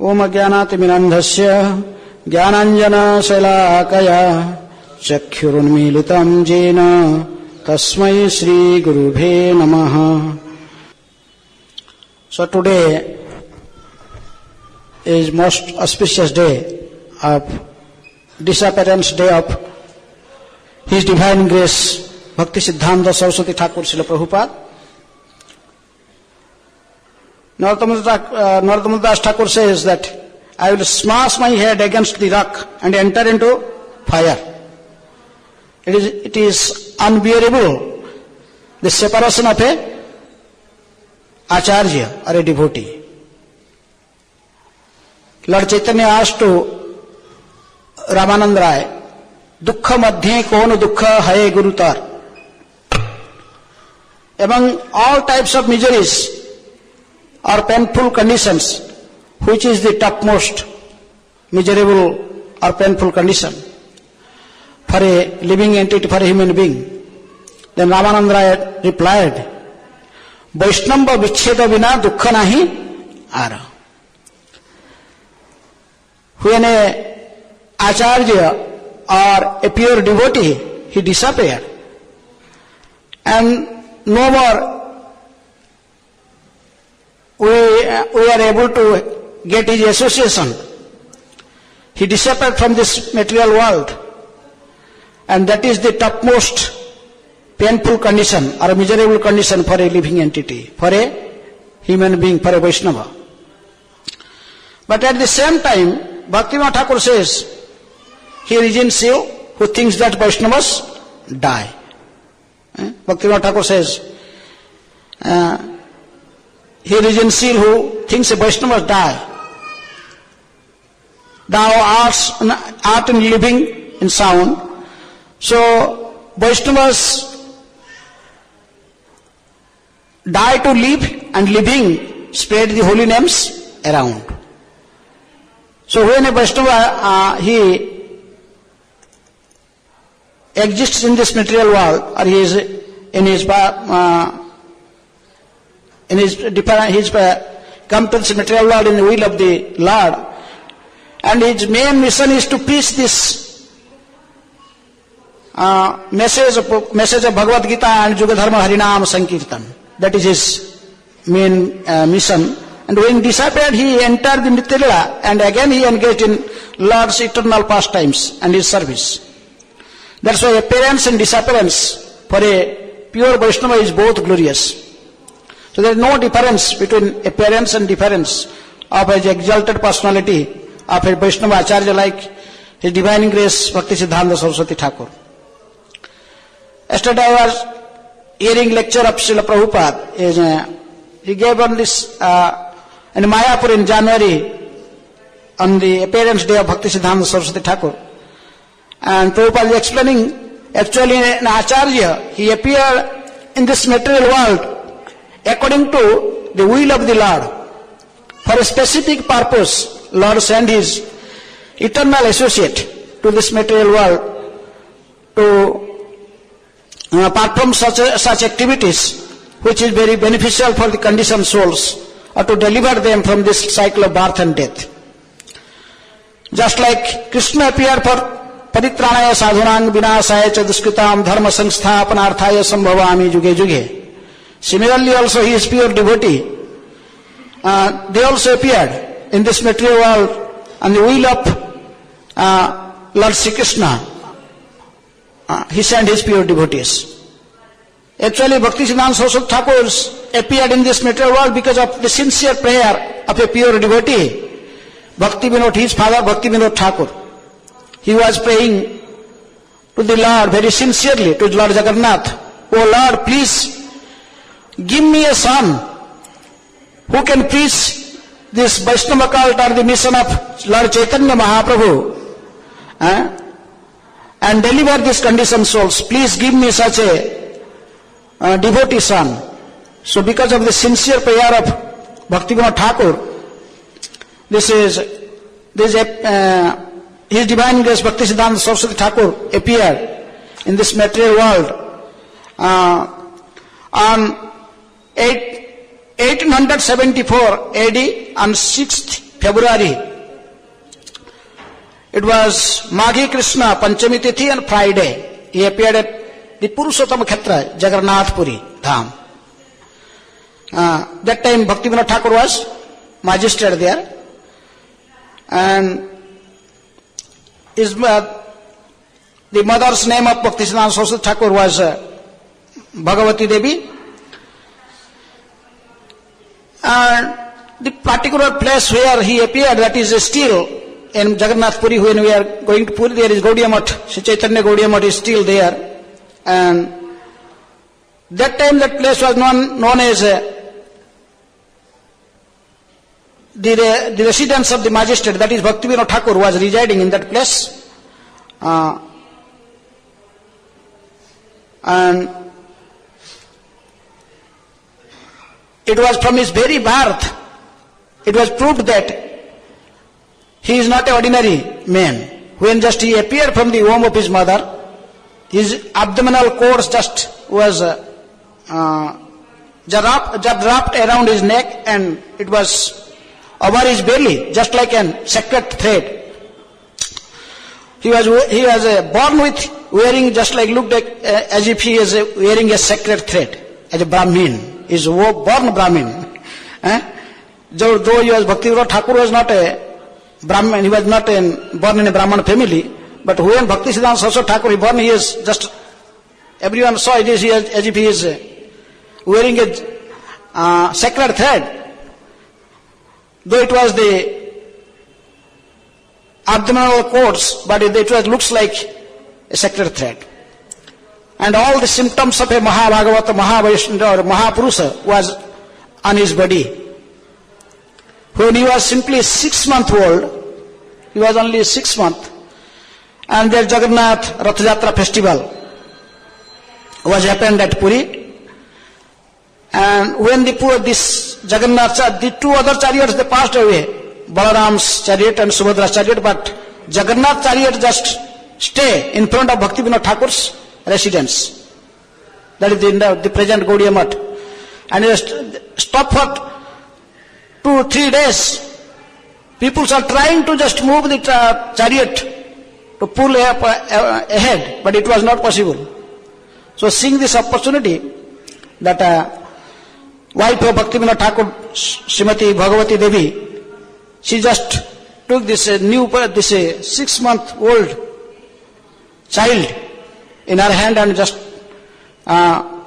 ओम अज्ञानातिमिरन्धस्य ज्ञानाञ्जनशलाकया चक्षुरुन्मीलितं येन तस्मै श्रीगुरुभे नमः. So today is most auspicious day of disappearance day of His Divine Grace Bhakti Siddhanta Saraswati Thakur Srila Prabhupada. Narottam Das Thakur says that I will smash my head against the rock and enter into fire. It is unbearable, the separation of a acharya or a devotee. Lord Chaitanya asked to Ramanand Rai, Dukkha madhye kon dukkha hai gurutar. Among all types of miseries or painful conditions, which is the topmost miserable or painful condition for a living entity, for a human being? Then Ramanand Rai replied, Vaishnava vichcheda vina dukkha nahi ara. When a acharya or a pure devotee, he disappeared, and no more we are able to get his association. He disappeared from this material world, and that is the topmost painful condition or a miserable condition for a living entity, for a human being, for a Vaishnava. But at the same time, Bhaktivinoda Thakur says, here is in Shiv who thinks that Vaishnavas die. Bhaktivinoda Thakur says, here is in Shiv who thinks a Vaishnavas die. Thou art in living in sound. So Vaishnavas die to live, and living spread the holy names around. So when a Vaishnava he exists in this material world, or he is in his come to this material world in the will of the Lord, and his main mission is to preach this message of Bhagavad Gita and Jugadharma Harinam Sankirtan. That is his main mission. And when he disappeared, he entered the Nityalila, and again he engaged in Lord's eternal pastimes and his service. That's why appearance and disappearance for a pure Vaishnava is both glorious. So there is no difference between appearance and difference of his exalted personality of a Vaishnava Acharya like His Divine Grace Bhakti Siddhanta Saraswati Thakur. Yesterday I was hearing lecture of Srila Prabhupada. He gave on this in Mayapur in January on the appearance day of Bhakti Siddhanta Saraswati Thakur. And Prabhupada is explaining, actually an Acharya, he appeared in this material world according to the will of the Lord. For a specific purpose, Lord sent his eternal associate to this material world to perform such activities which is very beneficial for the conditioned souls, or to deliver them from this cycle of birth and death. Just like Krishna appeared for Paritranaya Sadhunang Vinasaya Cha Duskritam Dharma Sangsthapanarthaya Sambhavami Juge Juge. Similarly also he is pure devotee. They also appeared in this material world on the will of Lord Sri Krishna. He sent his pure devotees. Actually, Bhakti Siddhanta Saraswati Thakur appeared in this material world because of the sincere prayer of a pure devotee, Bhakti Vinod, his father Bhakti Vinod Thakur. He was praying to the Lord very sincerely, to Lord Jagannath, Oh Lord, please give me a son who can preach this Vaishnava cult or the mission of Lord Chaitanya Mahaprabhu and deliver these conditioned souls. Please give me such a devotee son. So because of the sincere prayer of Bhaktivinoda Thakur, His Divine Grace Bhakti Siddhanta Saraswati Thakur appeared in this material world on 1874 AD on 6th February. It was Maghi Krishna Panchami Tithi and Friday. He appeared at the Purushottam Khetra, Jagannath Puri Dham. That time Bhaktivinoda Thakur was magistrate there, and the mother's name of Bhaktisiddhanta Saraswati Thakur was Bhagavati Devi. And the particular place where he appeared, that is still in Jagannath Puri. When we are going to Puri, there is Gaudiya Math. Sri Chaitanya Gaudiya Math is still there. And that time that place was known as the residence of the magistrate, that is Bhaktivinoda Thakur was residing in that place. And it was from his very birth, it was proved that he is not an ordinary man. When just he appeared from the womb of his mother, his abdominal cords just was wrapped around his neck, and it was over his belly, just like a sacred thread. He was born with wearing, just like, looked like as if he is wearing a sacred thread, as a Brahmin. He is born Brahmin. Though he was Bhaktivinoda Thakur was not a Brahmin, he was not born in a Brahman family, but when Bhaktisiddhanta Saraswati Thakur he born, he is just, everyone saw it is as if he is wearing a sacred thread. Though it was the abdominal cords, but it looks like a sacred thread. And all the symptoms of a Mahabhagavata, Mahavaishnava or Mahapurusha was on his body. When he was simply 6 months old, he was only 6 months, and their Jagannath Rath Yatra festival was happened at Puri. And when this Jagannath, the two other chariots, they passed away, Balaram's chariot and Subhadra's chariot, but Jagannath chariot just stay in front of Bhaktivinoda Thakur's residence. That is the present Gaudiya Math. And he stop for 2-3 days. People are trying to just move the chariot to pull ahead, but it was not possible. So seeing this opportunity, that wife of Bhaktivinoda Thakur, Srimati Bhagavati Devi, she just took this 6-month-old child in her hand and just climb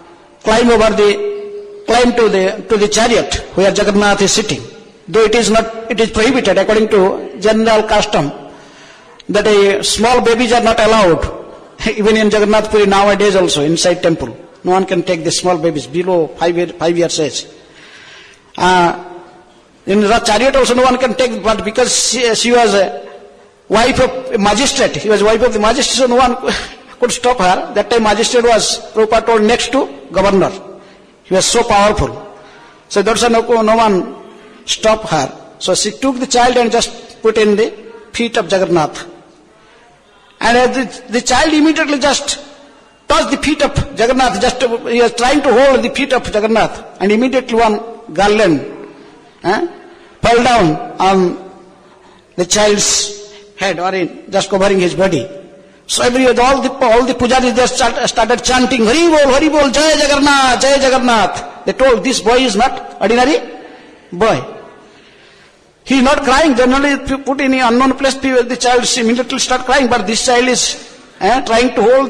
to the chariot where Jagannath is sitting. Though it is prohibited according to general custom that small babies are not allowed, even in Jagannath Puri nowadays also inside temple. No one can take the small babies below 5 years age. In the chariot also no one can take, but because she was a wife of a magistrate, he was wife of the magistrate, so no one could stop her. That time magistrate was, Prabhupada told, next to governor. He was so powerful. So that's why no one stopped her. So she took the child and just put in the feet of Jagannath. And the child immediately just touched the feet of Jagannath, he was trying to hold the feet of Jagannath, and immediately one garland fell down on the child's head, or just covering his body. So all the pujaris, they started chanting, Hari Bol, Jai Jagannath, Jai Jagannath. They told, this boy is not ordinary boy. He is not crying. Generally, if you put in an unknown place, the child immediately start crying, but this child is trying to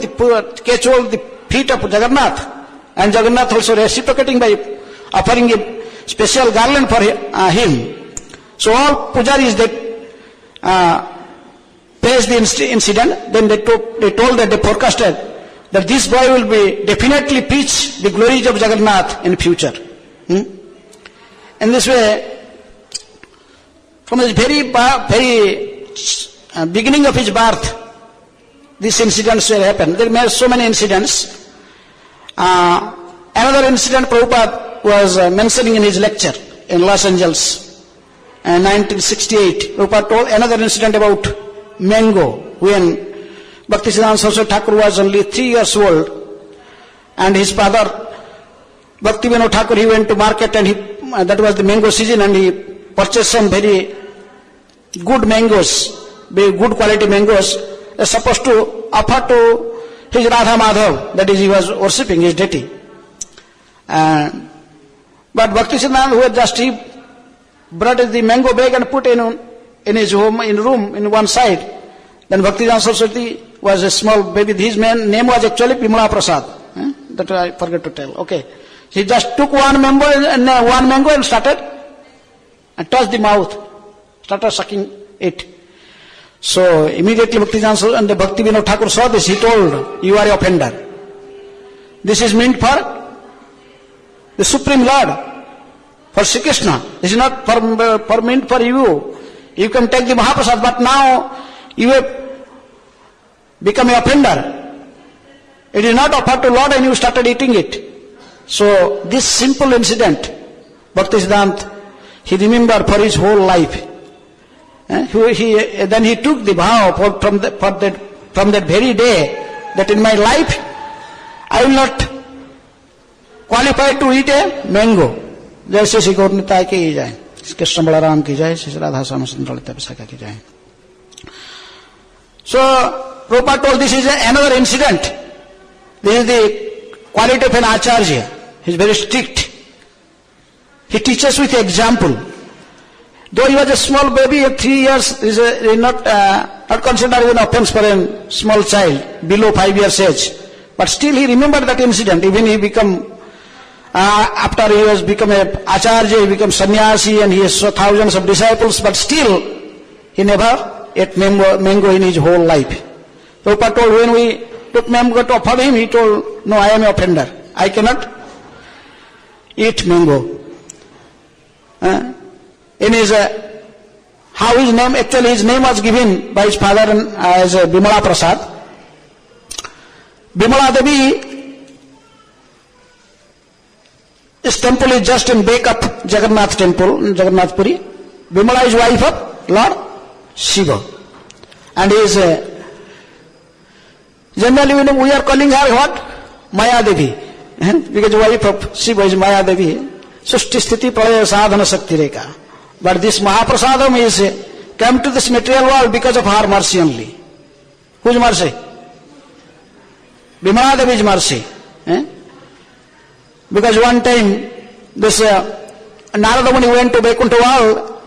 catch hold the feet of Jagannath, and Jagannath also reciprocating by offering a special garland for him. So all pujaris, they praised the incident. Then they told that they forecasted that this boy will be definitely preach the glories of Jagannath in future. In this way, from his very beginning of his birth, these incidents will happen. There were so many incidents. Another incident Prabhupada was mentioning in his lecture in Los Angeles in 1968. Prabhupada told another incident about mango, when Bhaktisiddhanta Saraswati Thakur was only 3 years old, and his father Bhaktivinoda Thakur, he went to market, and that was the mango season, and he purchased some very good mangoes, good quality mangoes, is supposed to offer to his Radha Madhav, that is, he was worshipping his deity. But Bhaktisiddhanta, who had just he brought the mango bag and put in his home, in room, in one side. Then Bhaktisiddhanta Saraswati was a small baby. His name was actually Bimala Prasad. That I forgot to tell. Okay. He just took one mango and started and touched the mouth, started sucking it. So immediately Bhaktisiddhanta and the Bhakti Vinod Thakur saw this. He told, you are an offender. This is meant for the Supreme Lord, for Sri Krishna. This is not for meant for you. You can take the Mahaprasad, but now you have become an offender. It is not offered to Lord and you started eating it. So this simple incident, Bhaktisiddhanta, he remembered for his whole life. Then he took the vow from that very day that in my life I will not qualify to eat a mango. जैसे श्री गौर निताय की जाए, कृष्ण बलराम की जाए, श्री राधा श्याम सुंदर ललिता विशाखा की जाए. So Prabhupada told this is another incident. This is the quality of an acharya. He is very strict. He teaches with example. Though he was a small baby at 3 years, is not considered an offense for a small child below 5 years age. But still he remembered that incident. Even he become after he has become a acharya, he became sannyasi, and he has thousands of disciples. But still he never ate mango in his whole life. Prabhupada told, when we took mango to offer him, he told, no, I am an offender. I cannot eat mango. In his, how his name, actually his name was given by his father as Bimala Prasad. Bimala Devi, this temple is just in back of Jagannath temple, in Jagannath Puri. Bimala is wife of Lord Shiva. And he is, generally we are calling her what? Maya Devi. Because wife of Shiva is Maya Devi. Sushti Sthiti Pralaya Sadhana Shakti Rekha. But this Mahaprasadam is came to this material world because of her mercy only. Whose mercy? Bimala Devi's mercy. Because one time this Narada Muni went to Vaikuntha world,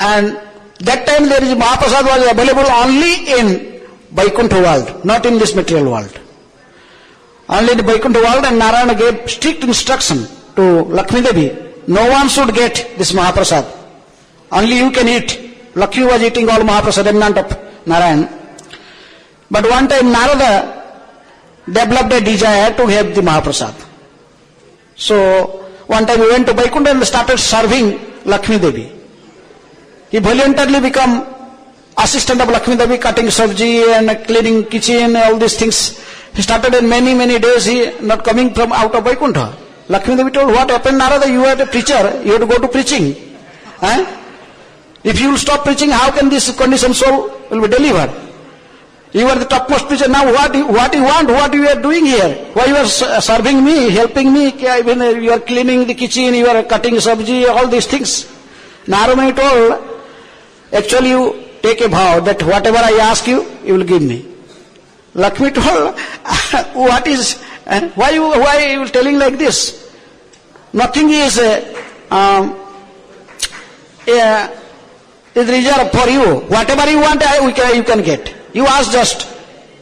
and that time there is Mahaprasad was available only in Vaikuntha world, not in this material world. Only in the Vaikuntha world, and Narayana gave strict instruction to Lakshmi Devi, no one should get this Mahaprasad. Only you can eat. Lakshmi was eating all Mahaprasad, remnant of Narayan. But one time Narada developed a desire to have the Mahaprasad. So one time he went to Vaikuntha and started serving Lakshmi Devi. He voluntarily became assistant of Lakshmi Devi, cutting sabji and cleaning kitchen, all these things. He started in many days, he not coming from out of Vaikuntha. Lakshmi Devi told, what happened, Narada? You are a preacher, you have to go to preaching. If you will stop preaching, how can this conditioned soul will be delivered? You are the topmost preacher. Now what you want? What you are doing here? Why you are serving me, helping me? When you are cleaning the kitchen, you are cutting sabji, all these things. Narada told, actually you take a vow that whatever I ask you, you will give me. Lakshmi told, what is, why you are telling like this? Nothing is reserved for you. Whatever you want, you can get. You ask just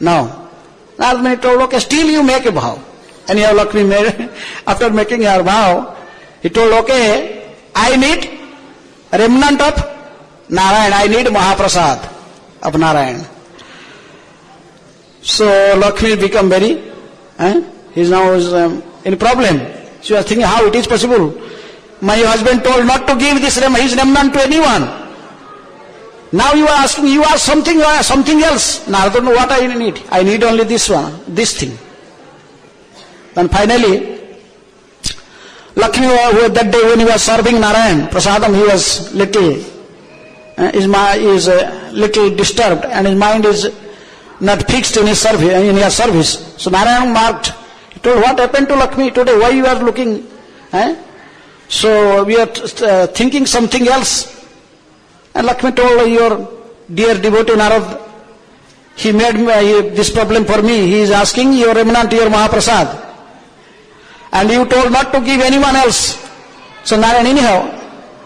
now. Narada told, okay, still you make a vow. And here Lakshmi made, after making her vow, he told, okay, I need remnant of Narayan. I need Mahaprasad of Narayan. So Lakshmi become very, he now is in problem. She was thinking how it is possible. My husband told not to give this his remnant to anyone. Now you are asking, you ask something else. Now I don't know what I need. I need only this one, this thing. Then finally, Lakshmi, that day when he was serving Narayan Prasadam, he was little disturbed, and his mind is not fixed in his service. So Narayan marked. He told, what happened to Lakshmi today? Why you are looking? So we are thinking something else. And Lakshmi told, your dear devotee Narad, he made this problem for me. He is asking your remnant, your Mahaprasad. And you told not to give anyone else. So Narayan anyhow,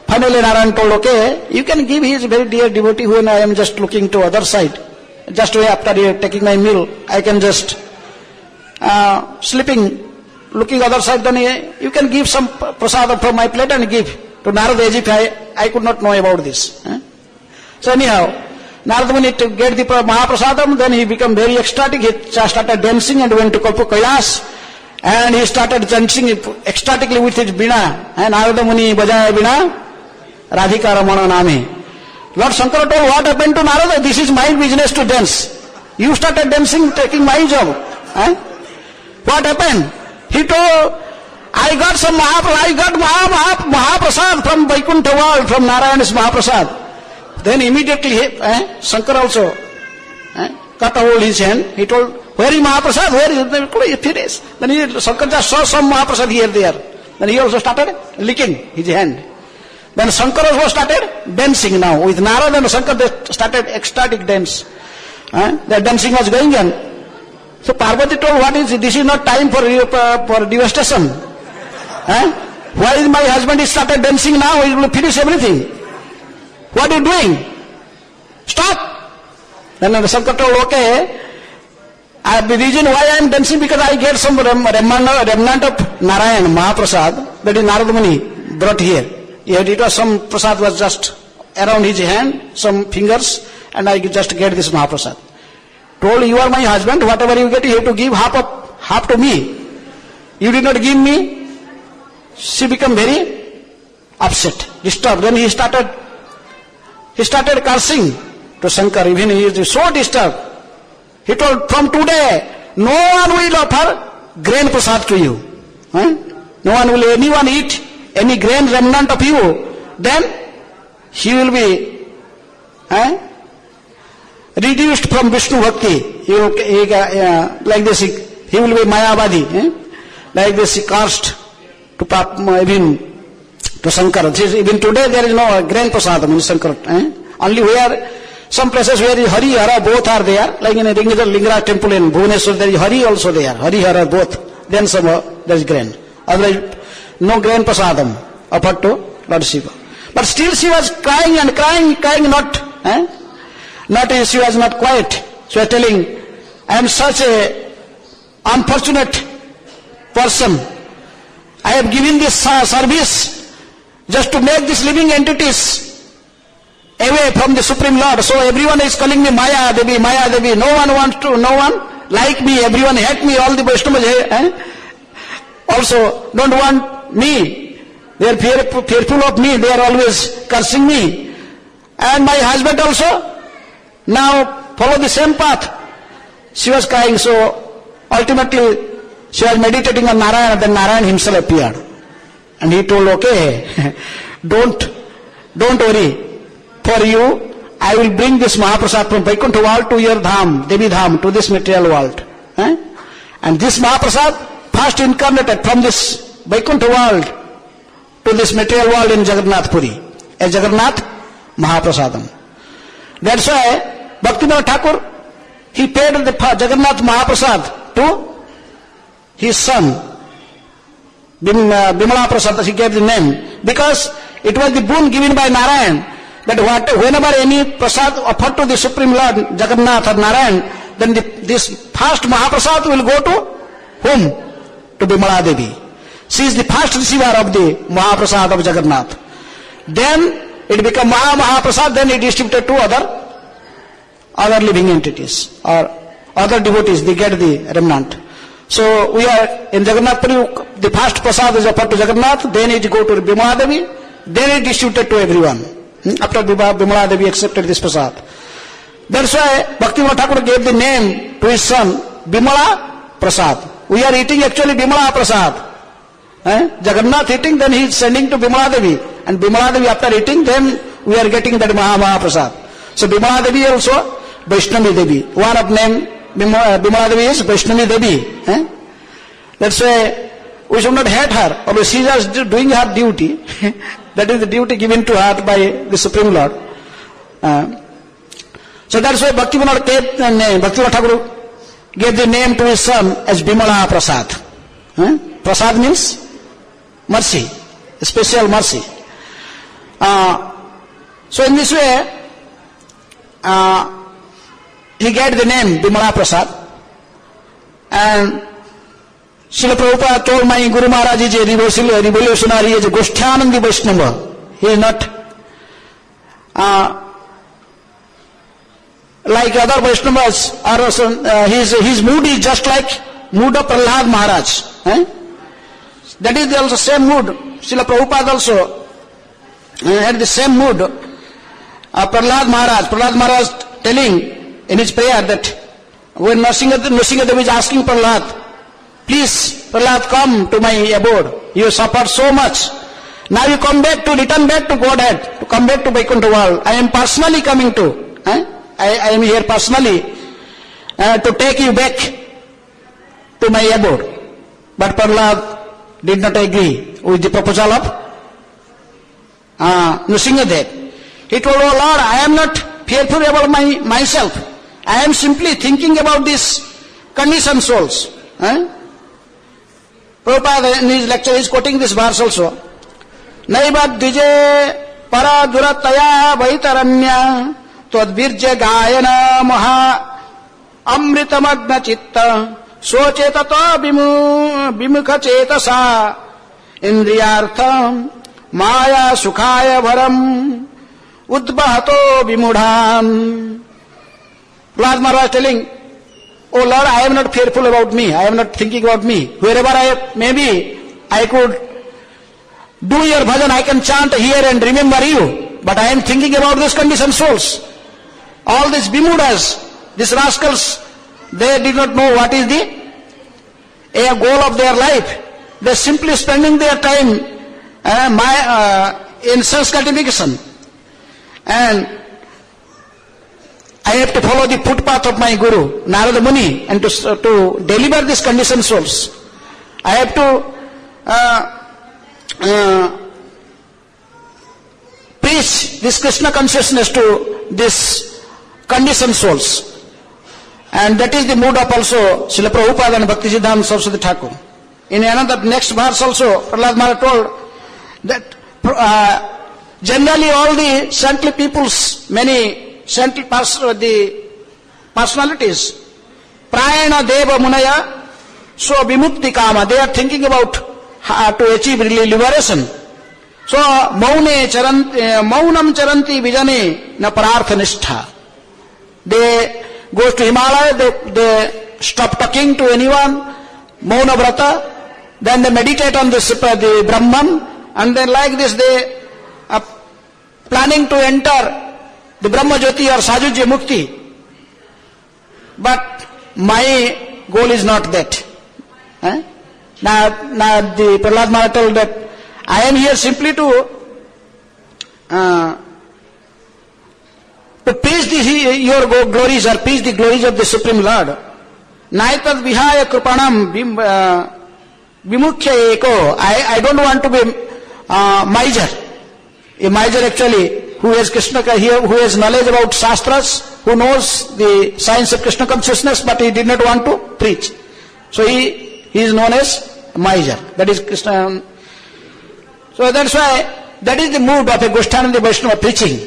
finally Narayan told, okay, you can give his very dear devotee when I am just looking to other side. Just after taking my meal, I can just sleeping, looking other side, then you can give some prasad from my plate and give to Narada as if I could not know about this. So anyhow, Narada Muni to get the Mahaprasadam, then he became very ecstatic. He started dancing and went to Kalpa Kailas, and he started dancing ecstatically with his Bina. And Narada Muni bajaya Bina, Radhika Ramana Name. Lord Shankara told, what happened to Narada? This is my business to dance. You started dancing, taking my job. What happened? He told, I got some Mahaprasad from Vaikuntha world, from Narayana's Mahaprasad. Then immediately, Shankar also cut hold his hand. He told, where is Mahaprasad? Where is it? Then Shankar just saw some Mahaprasad here, there. Then he also started licking his hand. Then Shankar also started dancing now. With Narada and Shankar, they started ecstatic dance. The dancing was going on. So Parvati told, what is it? This is not time for devastation. Why is my husband started dancing now? He will finish everything. What are you doing? Stop. Then Shankar told, okay, the reason why I am dancing, because I get some remnant of Narayan, Mahaprasad, that is Narada Muni brought here. It was some prasad was just around his hand, some fingers, and I just get this Mahaprasad. Told, you are my husband, whatever you get, you have to give half to me. You did not give me. She became very upset, disturbed. Then he started cursing to Shankar. Even he is so disturbed. He told, from today, no one will offer grain prasad to you. No one will anyone eat any grain remnant of you. Then he will be reduced from Vishnu Bhakti. Like this, he will be Mayavadi. Like this, he cursed to even to Shankar. Even today there is no grain prasadam in Shankar. Only where, some places where Hari, Hara both are there, like in a Lingara temple in Bhubaneswar, there is Hari also there. Hari, Hara both. Then some there is grain. Otherwise, no grain prasadam offered to Lord Shiva. But still she was crying and crying, not she was not quiet. She was telling, I am such a unfortunate person. I have given this service just to make these living entities away from the Supreme Lord. So everyone is calling me Maya Devi, Maya Devi. No one like me, everyone hate me, all the Vaishnavas also don't want me. They are fearful of me, they are always cursing me. And my husband also now follow the same path. She was crying, so ultimately she was meditating on Narayana, then Narayana himself appeared. And he told, okay, don't worry. For you, I will bring this Mahaprasad from Vaikuntha world to your dham, Devi dham, to this material world. And this Mahaprasad first incarnated from this Vaikuntha world to this material world in Jagannath Puri, as Jagannath Mahaprasadam. That's why Bhaktivinoda Thakur, he paid the Jagannath Mahaprasad to his son, Bimala Prasad, he gave the name, because it was the boon given by Narayan, that whenever any prasad offered to the Supreme Lord, Jagannath or Narayan, then this first Mahaprasad will go to whom? To Bimala Devi. She is the first receiver of the Mahaprasad of Jagannath. Then it became Mahaprasad, then it distributed to other living entities or other devotees, they get the remnant. So we are in Jagannath Puri, the first prasad is offered to Jagannath, then it go to Bimala Devi, then it distributed to everyone. After Bimala Devi accepted this prasad. That's why Bhaktivinoda Thakur gave the name to his son, Bimala Prasad. We are eating actually Bimala Prasad. Jagannath eating, then he is sending to Bimala Devi. And Bimala Devi after eating, then we are getting that Mahaprasad. So Bimala Devi also, Vaishnavi Devi. One of name Bimala Devi is Vaishnavi Devi. That's why we should not hate her. Although she is doing her duty. That is the duty given to her by the Supreme Lord. So that's why Bhaktivinoda Thakur gave the name to his son as Bimala Prasad. Prasad means mercy, special mercy. So in this way, he got the name Bimala Prasad. And Srila Prabhupada told my Guru Maharaj is a revolutionary, he is a Goshthanandi Vaishnava. He is not like other Vaishnavas, his mood is just like mood of Prahlad Maharaj. That is also same mood. Srila Prabhupada also had the same mood. Prahlad Maharaj telling in his prayer that when Nrsimhadev is asking Prahlad, please Prahlad, come to my abode. You suffered so much. Now you return back to Godhead, to come back to Vaikuntha world. I am personally coming to. I am here personally to take you back to my abode. But Prahlad did not agree with the proposal of Nrsimhadev. He told, oh Lord, I am not fearful about myself. I am simply thinking about these conditioned souls. Prabhupada in his lecture is quoting this verse also. Naiva dvije para durataya vaitaranya tadvirja gayana maha amritamagna chitta sochetato vimukha chetasa indriyartham maya sukhaya bharam udbahato vimudham. Prahlad Maharaj telling, oh Lord, I am not fearful about me. I am not thinking about me. Wherever I may be, I could do your bhajan, I can chant here and remember you. But I am thinking about these conditioned souls. All these bimudas, these rascals, they did not know what is the goal of their life. They are simply spending their time in sense gratification. And I have to follow the footpath of my Guru, Narada Muni, and to deliver these conditioned souls. I have to preach this Krishna consciousness to these conditioned souls. And that is the mood of also Srila Prabhupada and Bhaktisiddhanta Saraswati Thakur. In another next verse also, Prahlad Maharaj told that generally all the saintly peoples, many saintly the personalities, Prayana Deva Munaya, so Vimukti Kama, they are thinking about to achieve liberation. So Maunam Charanti Vijane na Parartha Nishtha. They go to Himalaya, they stop talking to anyone, Mauna Vrata, then they meditate on the Brahman, and then like this they are planning to enter the Brahma Jyoti or Sajujya Mukti. But my goal is not that. Now the Prahlad Maharaj told that I am here simply to preach your glories or preach the glories of the Supreme Lord. Naitad vihaya krupanam vimukhya eko. I don't want to be miser. A miser actually who has Krishna, who has knowledge about Shastras, who knows the science of Krishna consciousness, but he did not want to preach. So he is known as miser. That is Krishna. So that's why that is the mood of a Goshthanandi Vaishnava preaching.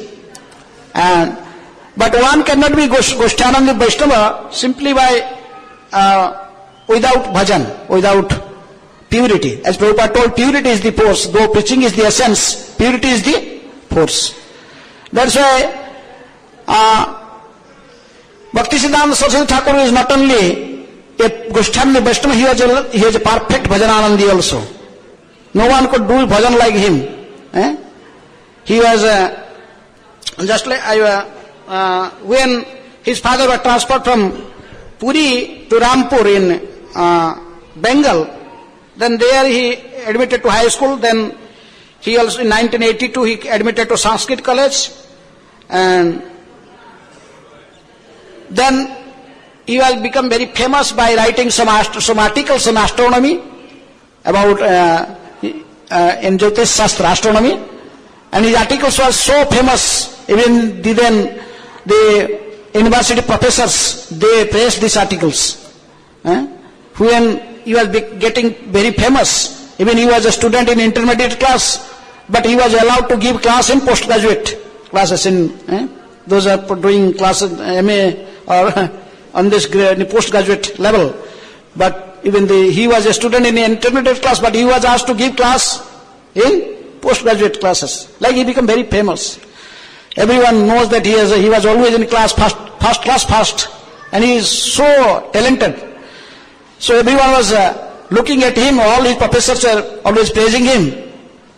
But one cannot be Goshthanandi Vaishnava simply by without bhajan, without purity. As Prabhupada told, purity is the force. Though preaching is the essence, purity is the force. That's why Bhaktisiddhanta Saraswati Thakur is not only a Goshthanandi Vaishnava, he has a perfect bhajananandi also. No one could do bhajan like him. He was just like when his father was transferred from Puri to Rampur in Bengal, then there he admitted to high school. Then he also in 1982 he admitted to Sanskrit college, and then he has become very famous by writing some articles on astronomy about in Jyotish Shastra astronomy, and his articles were so famous even the university professors, they praised these articles. When he was getting very famous, even he was a student in intermediate class, but he was allowed to give class in postgraduate classes in those are doing classes MA or on this postgraduate level. But even he was a student in the intermediate class, but he was asked to give class in postgraduate classes. Like he became very famous. Everyone knows that he was always in class, first, and he is so talented. So everyone was looking at him, all his professors are always praising him.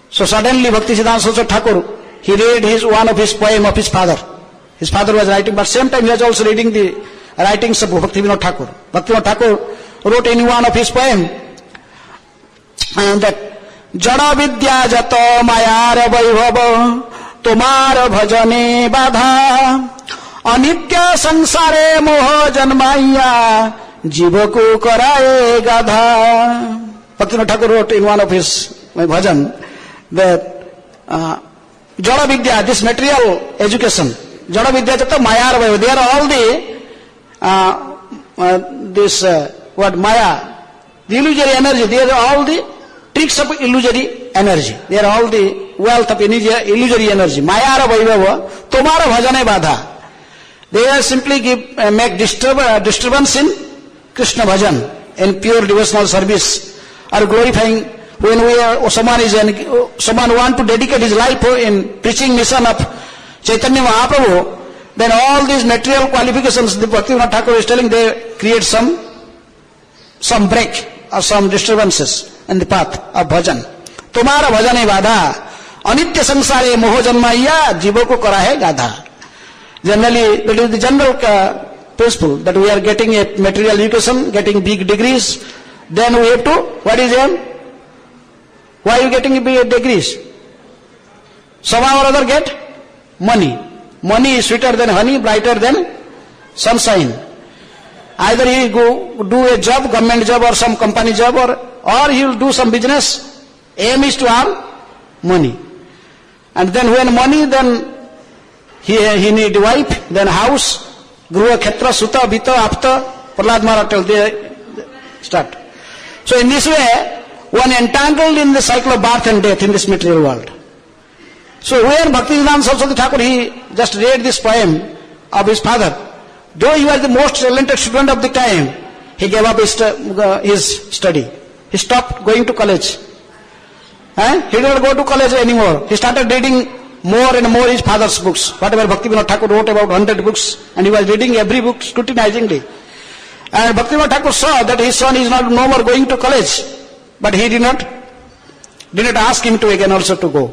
So suddenly Bhaktisiddhanta Saraswati Thakur, he read one of his poem of his father. His father was writing, but same time he was also reading the writings of Bhaktivinoda Thakur. Bhaktivinoda Thakur wrote in one of his poem that Jada Vidya Jato Mayar Vaibhava Tomar Bhajane Badha Anitya Sansare Moho Janmaya Jivaku Karaye Gadha. Bhaktivinoda Thakur wrote in one of his bhajan that Jada Vidya, this material education, Jada Vidya Jato Mayar Vaibhava, they are all the what Maya, the illusory energy, they are all the tricks of illusory energy. They are all the wealth of illusory energy. Maya Vaibhava, Tomara Bhajane Badha. They are simply make disturbance in Krishna Bhajan, in pure devotional service, or glorifying when someone want to dedicate his life in preaching mission of Chaitanya Mahaprabhu, then all these material qualifications, the Bhaktivinoda Thakur is telling, they create some break or some disturbances in the path of bhajan. Tomara bhajane badha, anitya samsare moho janmaya, jivo ko karahe gadha. Generally, that is the general principle, that we are getting a material education, getting big degrees, then we have to, what is aim? Why are you getting big degrees? Somehow or other get money. Money is sweeter than honey, brighter than sunshine. Either he go do a job, government job or some company job, or he will do some business. Aim is to earn money. And then when money, then he need wife, then house, Gruha, Khetra, Sutta, Vita, Apta, Prahlad Maharaj till they start. So in this way, one entangled in the cycle of birth and death in this material world. So when Bhaktisiddhanta Saraswati Thakur, he just read this poem of his father. Though he was the most talented student of the time, he gave up his study. He stopped going to college. He did not go to college anymore. He started reading more and more his father's books. Whatever Bhaktivinoda Thakur wrote, about 100 books, and he was reading every book scrutinizingly. And Bhaktivinoda Thakur saw that his son is no more going to college, but he did not ask him to again also to go.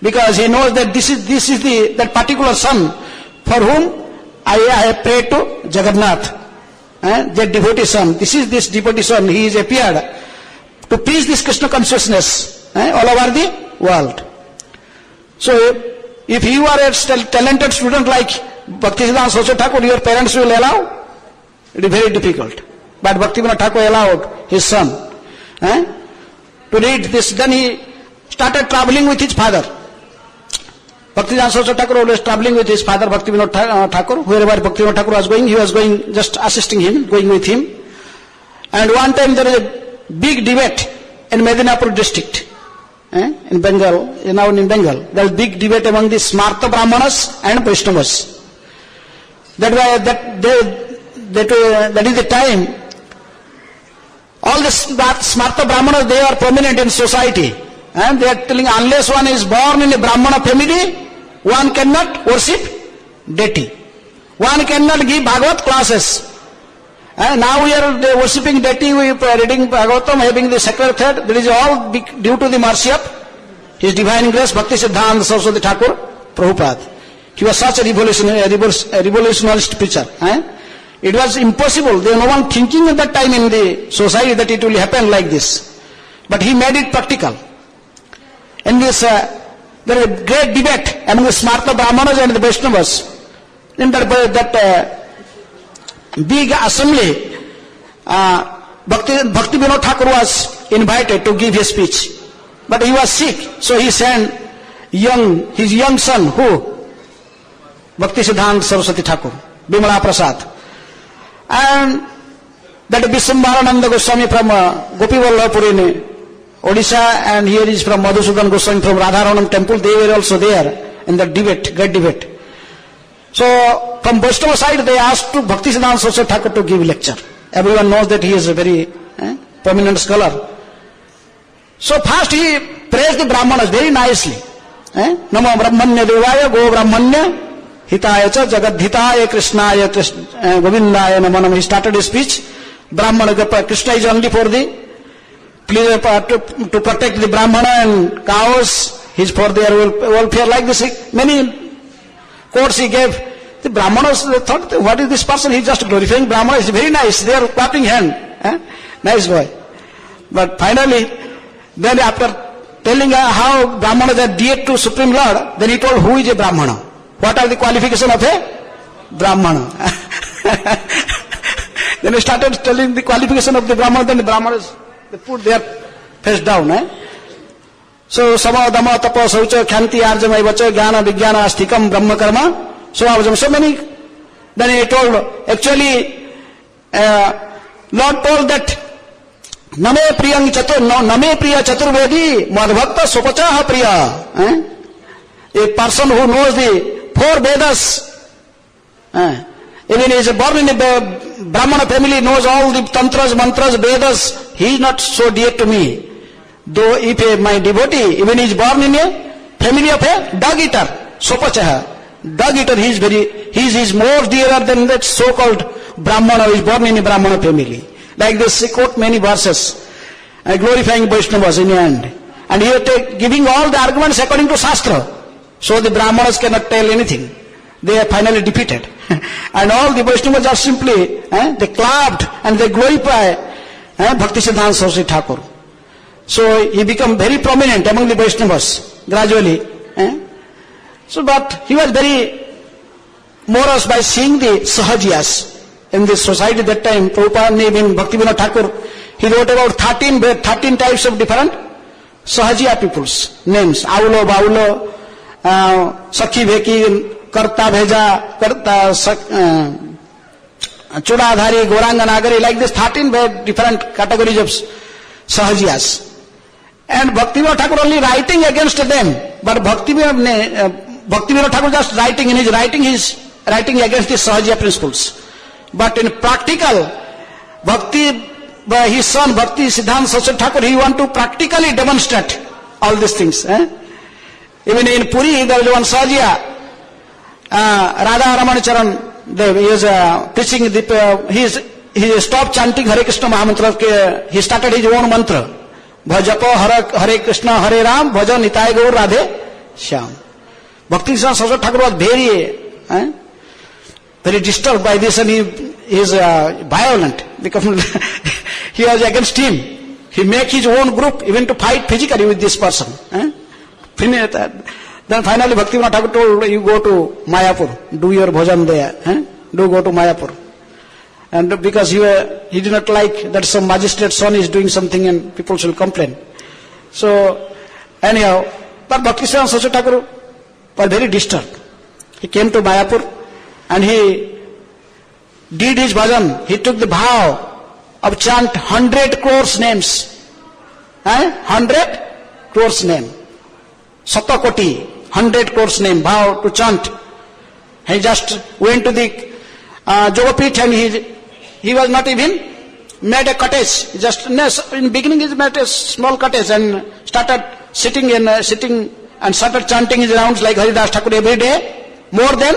Because he knows that this is that particular son for whom I have prayed to Jagannath, that devotee son. This is this devotee son. He is appeared to preach this Krishna consciousness all over the world. So if you are a talented student like Bhaktisiddhanta Saraswati Thakur, your parents will allow? It is very difficult. But Bhaktivinoda Thakur allowed his son to read this. Then he started traveling with his father. Bhaktisiddhanta Saraswati Thakur always traveling with his father Bhaktivinoda Thakur. Wherever Bhaktivinoda Thakur was going, he was going, just assisting him, going with him. And one time there is a big debate in Medinapur district, in Bengal, now in Bengal. There is big debate among the Smarta Brahmanas and Vaishnavas. That is the time. All the Smarta Brahmanas, they are prominent in society. And they are telling, unless one is born in a Brahmana family, one cannot worship deity. One cannot give Bhagavad classes. And now we are worshipping deity, we are reading Bhagavatam, having the sacred thread. That is all due to the mercy of His Divine Grace, Bhaktisiddhanta Saraswati Thakur Prabhupada. He was such a revolutionist preacher. It was impossible. There was no one thinking at that time in the society that it will happen like this. But he made it practical. In this, there is a great debate among the Smarta Brahmanas and the Vaishnavas. In that big assembly, Bhaktivinoda Thakur was invited to give his speech. But he was sick, so he sent his young son, who? Bhaktisiddhanta Saraswati Thakur, Bimala Prasad. And that Bisambharananda Goswami from Gopivallabhapur in Odisha, and here is from Madhusudan Goswami from Radharanam temple. They were also there in the debate, great debate. So from Vaishnava side they asked to Bhaktisiddhanta Saraswati Thakur to give lecture. Everyone knows that he is a very prominent scholar. So first he praised the Brahmanas very nicely. Namo Brahmanya Devaya Go Brahmanya Hitaya Cha Jagadhitaya Krishnaya Govindaya Namo Namo. He started his speech. Brahmana, Krishna is only for the to protect the Brahmana and cows. He's for their welfare. Like this, many quotes he gave. The Brahmanas thought, what is this person? He's just glorifying Brahmana. It's very nice. They are clapping hand. Nice boy. But finally, then after telling how Brahmanas are dear to Supreme Lord, then he told who is a Brahmana. What are the qualifications of a Brahmana? Then he started telling the qualification of the Brahmana. Then the Brahmanas, they put their face down. So, Sama, Dama, Tapa, Saucha, Khanti, Arjamai, Vacha, Jnana, Vijnana, Astikam, Brahma Karma. So many. Then he told, actually, Lord told that Name Priya Chaturvedi Madhbhakta Sopachaha Priya. A person who knows the 4 Vedas, even he is born in a Brahmana family, knows all the Tantras, Mantras, Vedas, he is not so dear to me. Though if my devotee, even he is born in a family of a dog eater, Sopachaha. Dog eater, he is more dearer than that so-called Brahmana who is born in a Brahmana family. Like this, he quote many verses, glorifying Vaishnavas in the end. And he is giving all the arguments according to Shastra. So the Brahmanas cannot tell anything. They are finally defeated. And all the Vaishnavas are simply, they clapped and they glorify Bhaktisiddhanta Saraswati Thakur. So he became very prominent among the Vaishnavas gradually. So, but he was very morose by seeing the Sahajiyas in this society that time. Prabhupada name in Bhaktivinoda Thakur, he wrote about 13 types of different Sahajiya peoples, names. Aulo, Baulo, Sakhi Veki, Karta Bheja, Chudadhari, Goranganagari, like this 13 different categories of Sahajiyas. And Bhaktivinoda Thakur only writing against them, but Bhaktivinoda Thakur just writing, in his writing he is writing against the Sahajiya principles. But in practical, his son Bhaktisiddhanta Saraswati Thakur, he want to practically demonstrate all these things. Even in Puri, there is one Sahajiya, Radha Ramanacharan Dev, he is preaching, he stopped chanting Hare Krishna Mahamantra, he started his own mantra. Bhajapo Hare Krishna Hare Ram, Bhaja Nitai Gaur Radhe Shyam. Bhaktisiddhanta Saraswati Thakur was very disturbed by this, and he is violent because he was against him. He make his own group even to fight physically with this person. Then finally Bhaktivinoda Thakur told, you go to Mayapur, do your bhajan there. Do go to Mayapur. And because he did not like that some magistrate's son is doing something and people should complain. So anyhow, but Bhaktisiddhanta Saraswati Thakur was very disturbed. He came to Mayapur and he did his bhajan. He took the vow of chant 100 crores names. 100 crores name. Satakoti, 100 crores name, vow to chant. He just went to the Jogapith and he was not even made a cottage. Just in beginning he made a small cottage and started sitting and started chanting his rounds like Haridas Thakur every day, more than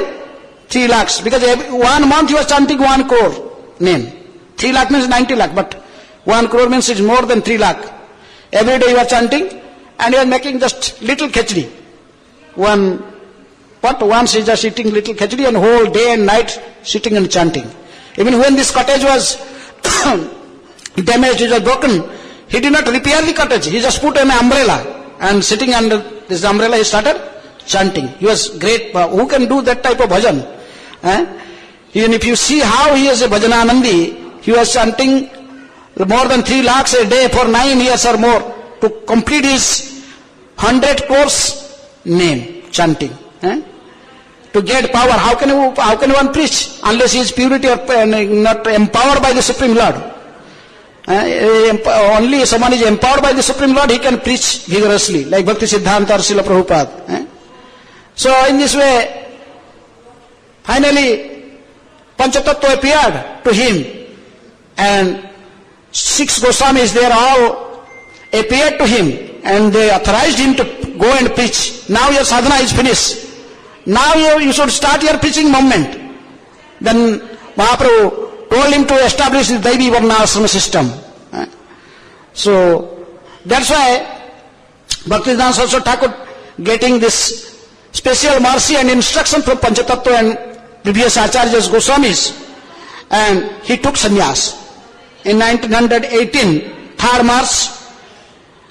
3 lakhs. Because 1 month he was chanting 1 crore name. 3 lakh means 90 lakh, but 1 crore means it's more than 3 lakh. Every day he was chanting and he was making just little khechdi. Once he just eating little khechdi and whole day and night sitting and chanting. Even when this cottage was damaged, it was broken, he did not repair the cottage. He just put an umbrella and sitting under this umbrella he started chanting. He was great. Who can do that type of bhajan? Even if you see how he is a bhajananandi, he was chanting more than 3 lakhs a day for 9 years or more to complete his 100 crores name, chanting. To get power, how can one preach unless he is purity or not empowered by the Supreme Lord? Only someone is empowered by the Supreme Lord, he can preach vigorously, like Bhakti Siddhanta or Srila Prabhupada. So in this way, finally, Panchatattva appeared to him, and 6 Goswamis, they all appeared to him, and they authorized him to go and preach. Now your sadhana is finished. Now you should start your preaching movement. Then Mahaprabhu told him to establish the Daivi Varnasrama system. So that's why Bhaktivedanta Saraswati Thakur getting this special mercy and instruction from Panchatattva and previous Acharyas Goswamis, and he took sannyas. In 1918, 3rd March,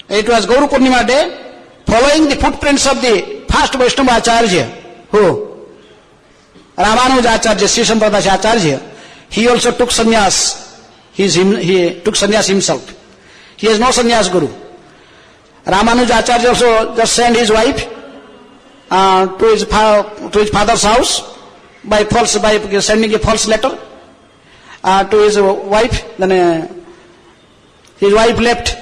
it was Gauru Purnima day, following the footprints of the first Vaishnava Acharya, who? Ramanuja Acharya, Sri Sampradaya Acharya. He also took sannyas. He took sannyas himself. He has no sannyas guru. Ramanuja Acharya also just sent his wife to his father's house by sending a false letter to his wife. Then his wife left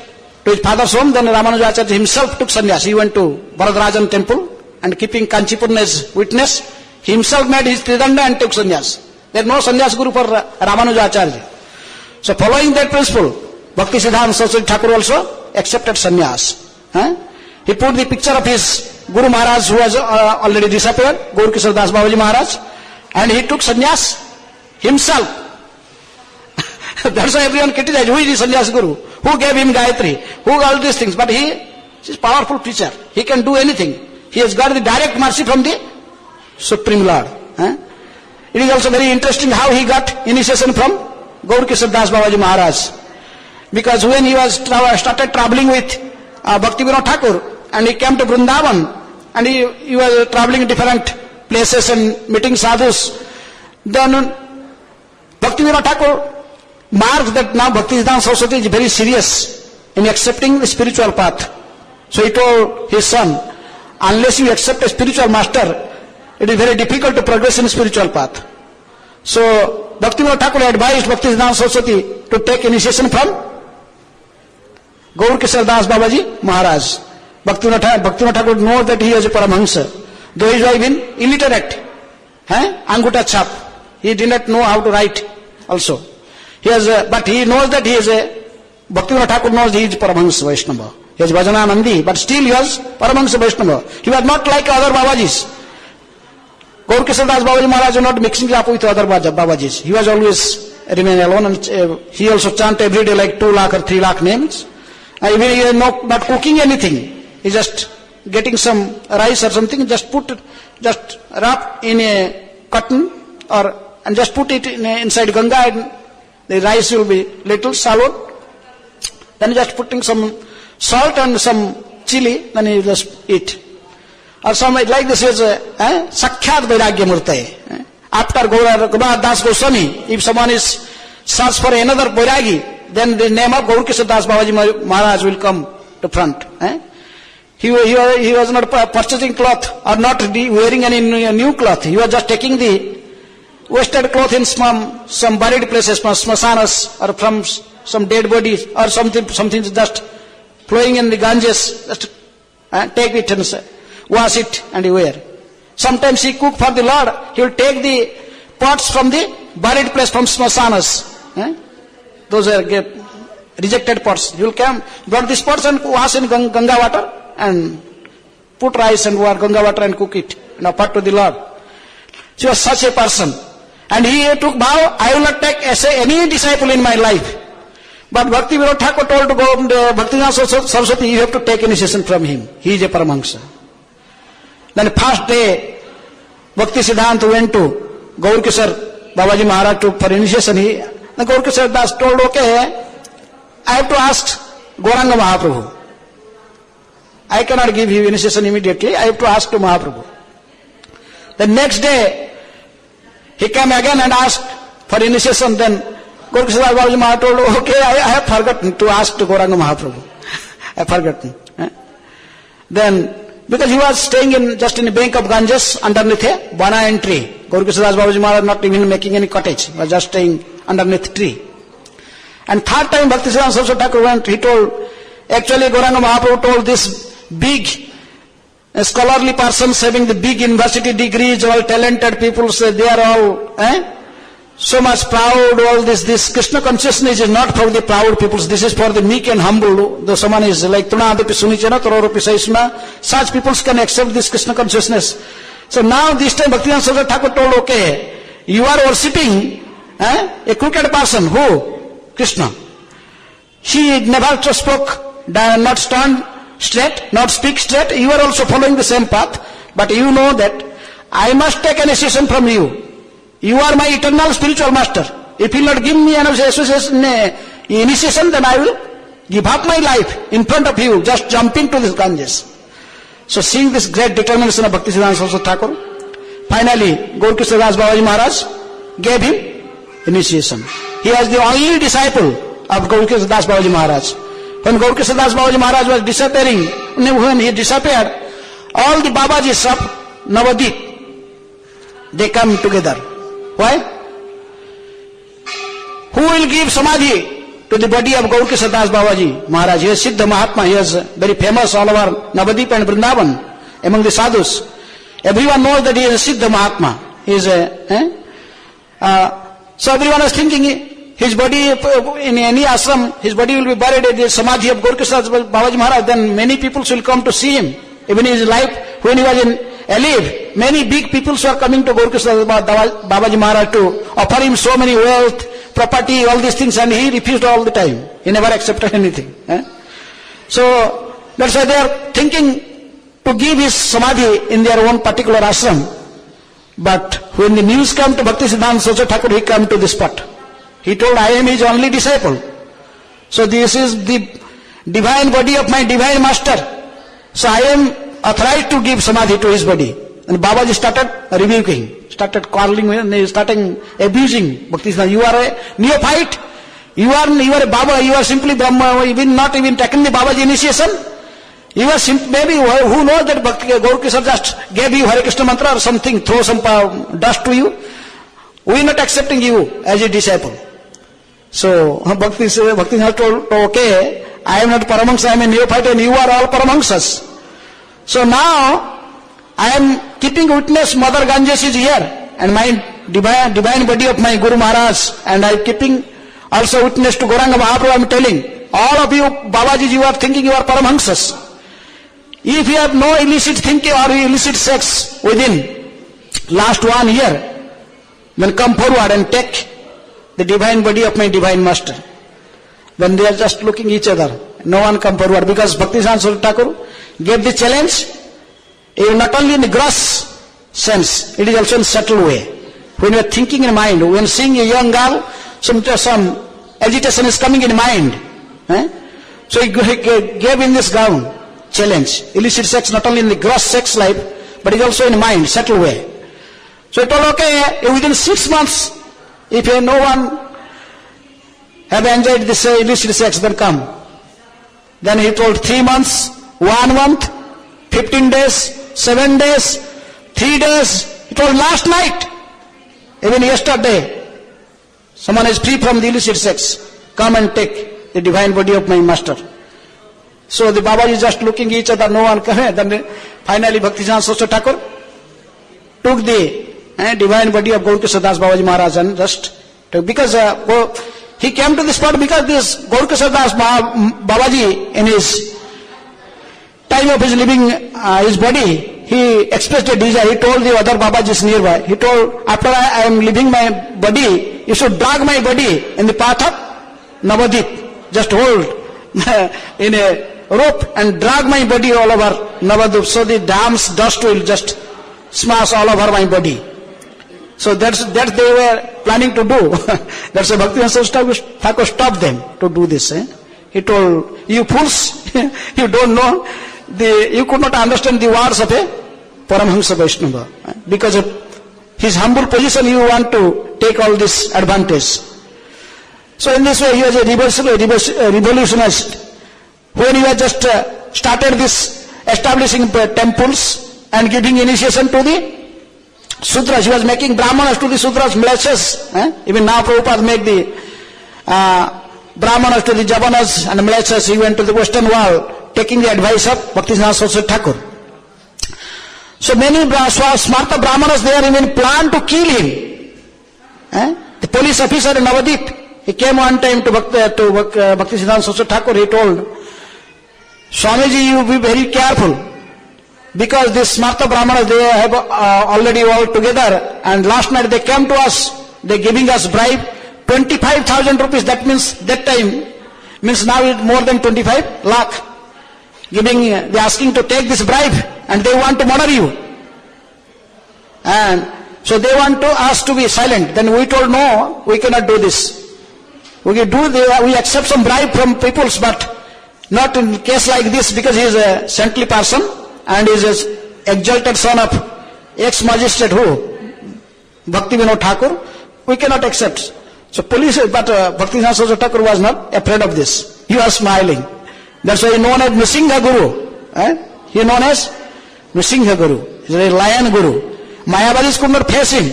to his father's home. Then Ramanuja Acharya himself took sannyas. He went to Varadarajan temple, and keeping Kanchipurna as witness, he himself made his Tridanda and took sannyas. There is no sannyas guru for Ramanuja Acharya. So following that principle, Bhakti Siddhanta Saraswati Thakur also accepted sannyas. He put the picture of his Guru Maharaj, who has already disappeared, Gaur Kishore Das Babaji Maharaj, and he took sannyas himself. That's why everyone criticized, who is the sannyas guru? Who gave him Gayatri? Who all these things? But he is a powerful preacher. He can do anything. He has got the direct mercy from the Supreme Lord. It is also very interesting how he got initiation from Gaur Kishore Das Babaji Maharaj. Because when he was started traveling with Bhakti Vinod Thakur, and he came to Vrindavan, and he was traveling in different places and meeting sadhus, then Bhakti Vinod Thakur marked that now Bhakti Siddhanta Saraswati is very serious in accepting the spiritual path. So he told his son, unless you accept a spiritual master, it is very difficult to progress in spiritual path. So Bhakti Vinod Thakur advised Bhakti Siddhanta Saraswati to take initiation from Gaur Kishore Das Babaji Maharaj. Bhakti Vinod Thakur knows that he is a Paramahansa. Though he is even illiterate, Anguta Chap, he did not know how to write also. But he knows that he is a, Bhakti Vinod Thakur knows he is Paramahansa Vaishnava. He is Bhajananandi, but still he was Paramahansa Vaishnava. He was not like other Babajis. Gaur Kishore Das Babaji Maharaj was not mixing up with other Babajis. He was always remain alone, and he also chant every day like 2 lakh or 3 lakh names. Even he is not cooking anything. He just getting some rice or something, just wrap in a cotton and just put it inside Ganga, and the rice will be little salad. Then just putting some salt and some chili, then he just eat. Or some like this is Sakhyat Vairagya Murtaye. After Gauranath Das Goswami, if someone is search for another Vairagi, then the name of Gaur Kishore Das Babaji Maharaj will come to front. He was not purchasing cloth or not wearing any new cloth. He was just taking the wasted cloth in some buried places, from smasanas or from some dead bodies or something just flowing in the Ganges. Just take it and wash it and wear. Sometimes he cook for the Lord. He will take the pots from the buried place, from smasanas. Those are rejected pots. He will come, brought these pots and wash in Ganga water and put rice and Ganga water and cook it and offer to the Lord. She was such a person. And he took vow, I will not take any disciple in my life. But Bhakti Vinod Thakur told to go, Bhakti Siddhanta Saraswati, you have to take initiation from him. He is a Paramahansa. Then the first day, Bhakti Siddhanta went to Gaur Kishore Babaji Maharaj for initiation. The Gaur Kishore Das told, okay, I have to ask Gauranga Mahaprabhu. I cannot give you initiation immediately. I have to ask to Mahaprabhu. The next day, he came again and asked for initiation. Then Gaur Kishore Das Babaji Maharaj told, okay, I have forgotten to ask to Gauranga Mahaprabhu. I have forgotten. Then Because he was staying just in the bank of Ganges underneath a banana tree. Gaurkishora Das Babaji Maharaj not even making any cottage, was just staying underneath tree. And third time Bhaktisiddhanta Saraswati Thakur went, he told, actually Gauranga Mahaprabhu told this big scholarly persons having the big university degrees, all talented people, say they are all so much proud, all this Krishna consciousness is not for the proud people, this is for the meek and humble. Though someone is like Tunadapi Sunichana, Tororupi Saisma, such people can accept this Krishna consciousness. So now this time Bhaktisiddhanta Saraswati Thakur told, okay, you are worshipping a crooked person, who? Krishna. He never spoke, not stand straight, not speak straight, you are also following the same path, but you know that I must take an initiation from you. You are my eternal spiritual master. If you will not give me an initiation, then I will give up my life in front of you, just jump into this Ganges. So seeing this great determination of Bhaktisiddhanta Saraswati Thakur, finally Gaurkishora Das Babaji Maharaj gave him initiation. He was the only disciple of Gaurkishora Das Babaji Maharaj. When Gaurkishora Das Babaji Maharaj was disappearing, when he disappeared, all the Babajis of Navadip, they come together. Why? Who will give samadhi to the body of Gaurkishora Das Babaji Maharaj? He is Siddha Mahatma, he is very famous all over Navadip and Vrindavan, among the sadhus. Everyone knows that he is a Siddha Mahatma. He is so everyone is thinking, his body, in any ashram, his body will be buried at the samadhi of Gaurkishora Babaji Maharaj, then many people will come to see him. Even in his life, when he was alive, many big people were coming to Gaurkishora Babaji Maharaj to offer him so many wealth, property, all these things, and he refused all the time. He never accepted anything. So, that's why they are thinking to give his samadhi in their own particular ashram. But when the news came to Bhaktisiddhanta Saraswati Thakur, he came to this spot. He told, I am his only disciple. So this is the divine body of my divine master. So I am authorized to give samadhi to his body. And Babaji started rebuking, started quarreling, started abusing Bhaktisiddhanta. You are a neophyte. You are a Baba. You are simply Brahma. Even not even taken the Babaji initiation. You are maybe who knows that Gaurkishora just gave you Hare Krishna mantra or something, throw some dust to you. We are not accepting you as a disciple. So Bhaktisiddhanta told, okay, I am not Paramahansa, I am a neophyte and you are all Paramahansas. So now I am keeping witness, Mother Ganges is here and my divine body of my Guru Maharaj, and I am keeping also witness to Gauranga Mahaprabhu. I am telling all of you, Babaji, you are thinking you are Paramahansas. If you have no illicit thinking or illicit sex within last 1 year, then come forward and take the divine body of my divine master. Then they are just looking each other. No one come forward, because Bhaktisiddhanta Saraswati Thakur gave the challenge not only in the gross sense, it is also in subtle way. When you are thinking in mind, when seeing a young girl, some agitation is coming in mind. So he gave in this ground challenge. Illicit sex not only in the gross sex life, but it is also in mind, subtle way. So he told, okay, within 6 months, if no one have enjoyed this illicit sex, then come. Then he told 3 months, 1 month, 15 days, 7 days, 3 days. He told last night, even yesterday, someone is free from the illicit sex. Come and take the divine body of my master. So the Babaji just looking each other, no one came. Then finally Bhaktisiddhanta Saraswati Thakur took the divine body of Gaurkishora Das Babaji Maharaj and just took, because he came to this spot because this Gaurkishora Das Babaji, in his time of his leaving his body, he expressed a desire. He told the other Babajis nearby, he told, after I am leaving my body, you should drag my body in the path of Navadip. Just hold in a rope and drag my body all over Navadip, so the dam's dust will just smash all over my body. So that they were planning to do. That's why Bhaktisiddhanta Saraswati Thakur stopped them to do this. He told, you fools, you don't know, you could not understand the words of a Paramahansa Vaishnava. Because of his humble position, you want to take all this advantage. So in this way, he was a revolutionist. When he had just started this establishing temples and giving initiation to the Sudras. He was making Brahmanas to the Sudras, Mlechas. Even now Prabhupada make the Brahmanas to the Javanas and Mlechas. He went to the Western world taking the advice of Bhaktisiddhanta Saraswati Thakur. So many smarta Brahmanas there even planned to kill him. The police officer in Navadip, he came one time to Bhaktisiddhanta Saraswati Thakur. He told, Swamiji, you be very careful, because these smarta Brahmanas, they have already all together, and last night they came to us, they giving us bribe, 25,000 rupees, that means, that time, means now it's more than 25 lakh. They asking to take this bribe, and they want to murder you. And so they want us to be silent. Then we told, no, we cannot do this. We accept some bribe from peoples, but not in case like this, because he is a saintly person, and is an exalted son of ex-magistrate who? Bhakti Vinod Thakur. We cannot accept. So police, but Bhaktisiddhanta Saraswati Thakur was not afraid of this. He was smiling. That's why he known as Nrsimha Guru. He known as Nrsimha Guru. He is a lion Guru. Mayavadis could not face him.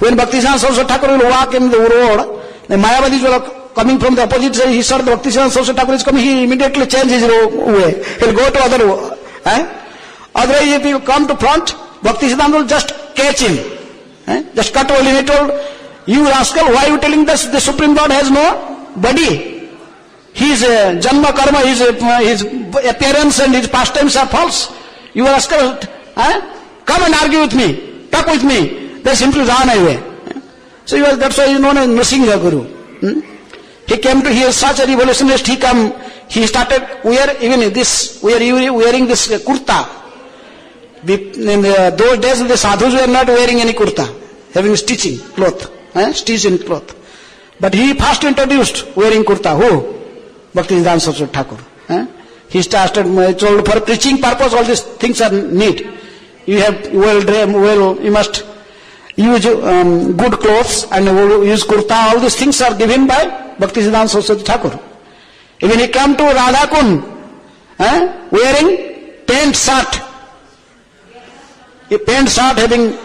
When Bhaktisiddhanta Saraswati Thakur will walk in the road, the Mayavadis were coming from the opposite side. He saw the Bhaktisiddhanta Saraswati Thakur is coming. He immediately changed his way. He will go to other way. Otherwise, if he will come to front, Bhaktisiddhanta will just catch him. Just cut all in. He told, you rascal, why are you telling this? The Supreme Lord has no body. His janma karma, his appearance and his pastimes are false. You rascal, come and argue with me, talk with me. They simply run away. So that's why he is known as Nrsimha Guru. He came to hear such a revolutionist. He started wearing this kurta. In those days, the sadhus were not wearing any kurta, having stitching cloth, stitch in cloth. But he first introduced wearing kurta. Who? Bhaktisiddhanta Saraswati Thakur. He started, told, for preaching purpose, all these things are need. You have you must use good clothes and use kurta. All these things are given by Bhaktisiddhanta Saraswati Thakur. Even he came to Radhakund, wearing pant shirt. A pant shirt having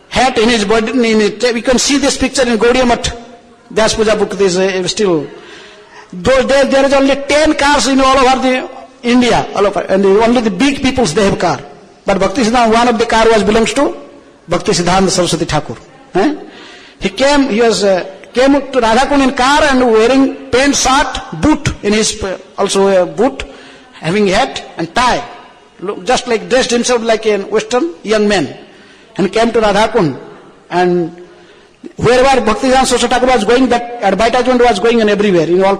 hat in his body. We can see this picture in Gaudiya Math. Das Puja book is still. Those days there is only 10 cars in all over the India, all over, and only the big peoples they have car. But Bhaktisiddhanta, one of the car belongs to Bhaktisiddhanta Saraswati Thakur. He came to Radhakund in car and wearing pant shirt, boot in his, also a boot, having hat and tie, just like dressed himself like a Western young man, and came to Radhakund. And wherever Bhaktisiddhanta Saraswati Thakur was going, that advertisement was going on everywhere, in all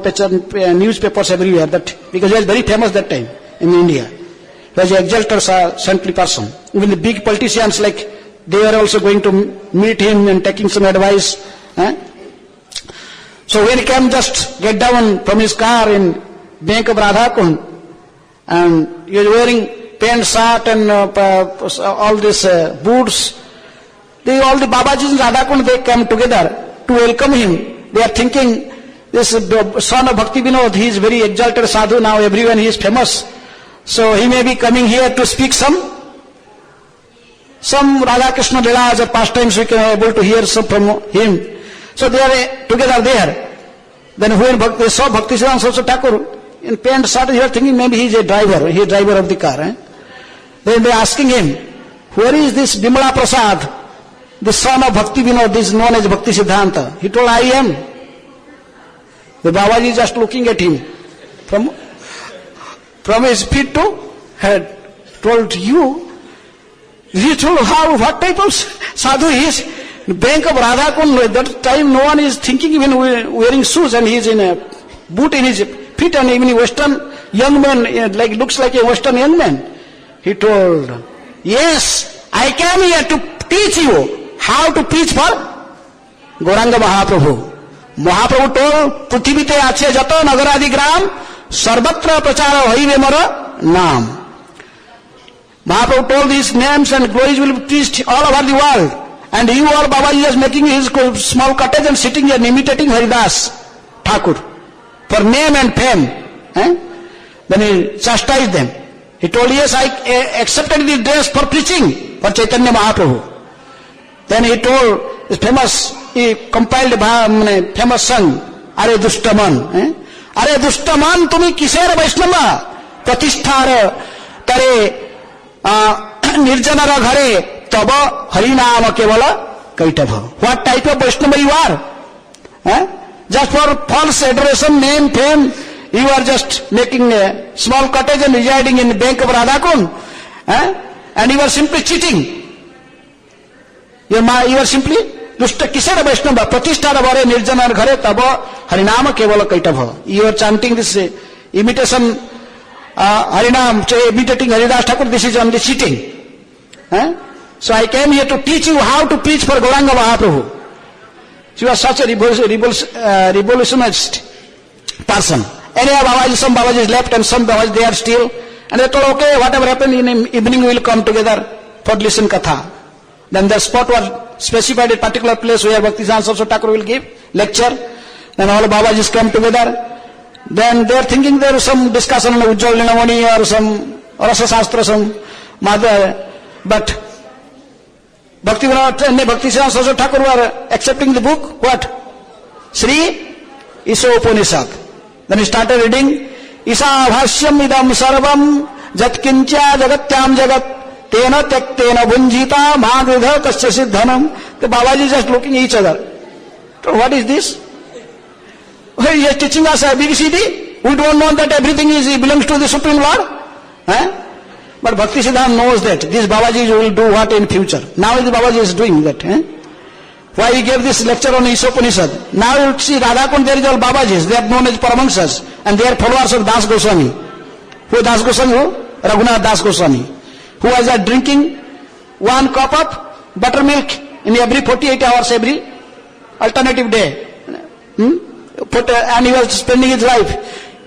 newspapers everywhere, that because he was very famous that time in India. He was an exalted saintly person. Even the big politicians, like, they were also going to meet him and taking some advice. So when he came, just get down from his car in Bank of Radhakund, and he was wearing pant shirt and all these boots. All the Babajis in Radhakund, they came together to welcome him. They are thinking, this son of Bhakti Vinod, he is very exalted sadhu now, everyone he is famous. So he may be coming here to speak some Radha Krishna Leelas or pastimes, we can be able to hear some from him. So they are together there. Then when they saw Bhaktisiddhanta Saraswati Thakur in pant shirt, they are thinking maybe he is a driver, he is driver of the car. Then they are asking him, where is this Bimala Prasad? The son of Bhakti Vinod is known as Bhaktisiddhanta. He told, I am. The Babaji is just looking at him from his feet to head. Told you. He told, how, what type of sadhu he is? Bank of Radhakund, at that time no one is thinking even wearing shoes, and he is in a boot in his feet, and even a Western young man, like looks like a Western young man. He told, yes, I came here to teach you how to preach for Gauranga Mahaprabhu. Mahaprabhu told, Prithivite ache jato nagaradi gram, sarvatra prachara hoive mara naam. Mahaprabhu told these names and glories will be preached all over the world. And you all, Babaji is making his small cottage and sitting here and imitating Haridas Thakur for name and fame. Then he chastised them. He told, yes, I accepted the dress for preaching for Chaitanya Mahaprabhu. Then he told his he compiled a famous song, Are Dushtaman. Are Dushtaman, tumi kisera Vaishnava, Pratisthara, Tare, Nirjanara Ghare, Taba, Harinama Kevala, Kaitava. What type of Vaishnava you are? Just for false adoration, name, fame, you are just making a small cottage and residing in the bank of Radhakund. And you are simply cheating. You are simply Dushta Kisara Vaishnava, Pratisthara Vare Nirjana Ghare Taba Harinama Kevala Kaitava. You are chanting this imitation Harinam, imitating Haridas Thakur, this is only cheating. So I came here to teach you how to preach for Gauranga Mahaprabhu. She was such a revolutionist person. Anyhow, some Babajis left and some Babajis they are still. And they told, okay, whatever happened in the evening we will come together for listen katha. Then the spot was specified a particular place where Bhaktisiddhanta Saraswati Thakur will give lecture. Then all Babajis come together. Then they are thinking there is some discussion on Ujjwal Linamani or some Rasa Shastra, some mother. But Bhaktisiddhanta Saraswati Thakur were accepting the book. What? Sri Isa Upanishad. Then he started reading. Isa bhashyam idam sarvam jatkincha jagatyam jagat tena tyaktena bhunjita magridha kasya siddhanam. The Babaji just looking at each other. So what is this? He is teaching us ABCD. We don't know that everything belongs to the Supreme Lord. But Bhaktisiddhanta knows that these Babaji will do what in future. Now the Babaji is doing that. Why he gave this lecture on Isopanishad. Now you see Radhakund, there is all Babajis. They are known as Paramahamsas. And they are followers of Das Goswami. Who Das Goswami? Who? Raghunath Das Goswami. Who was drinking 1 cup of buttermilk in every 48 hours, every alternative day. And he was spending his life.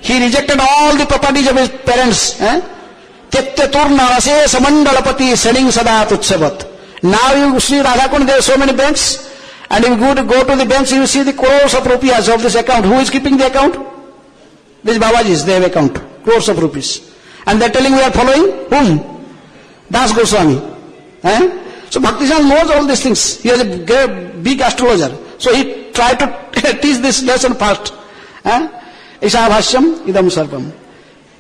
He rejected all the properties of his parents. Tetyaturna ase samandalapati selling sada tutsavat. Now you see Radhakund, there are so many banks. And if you go to the banks, you see the crores of rupees of this account. Who is keeping the account? These Babajis, they have account. Crores of rupees. And they are telling we are following whom? Das Goswami. So Bhaktisiddhanta knows all these things. He is a big astrologer. So he tried to teach this lesson first. Isa bhashyam idam sarvam.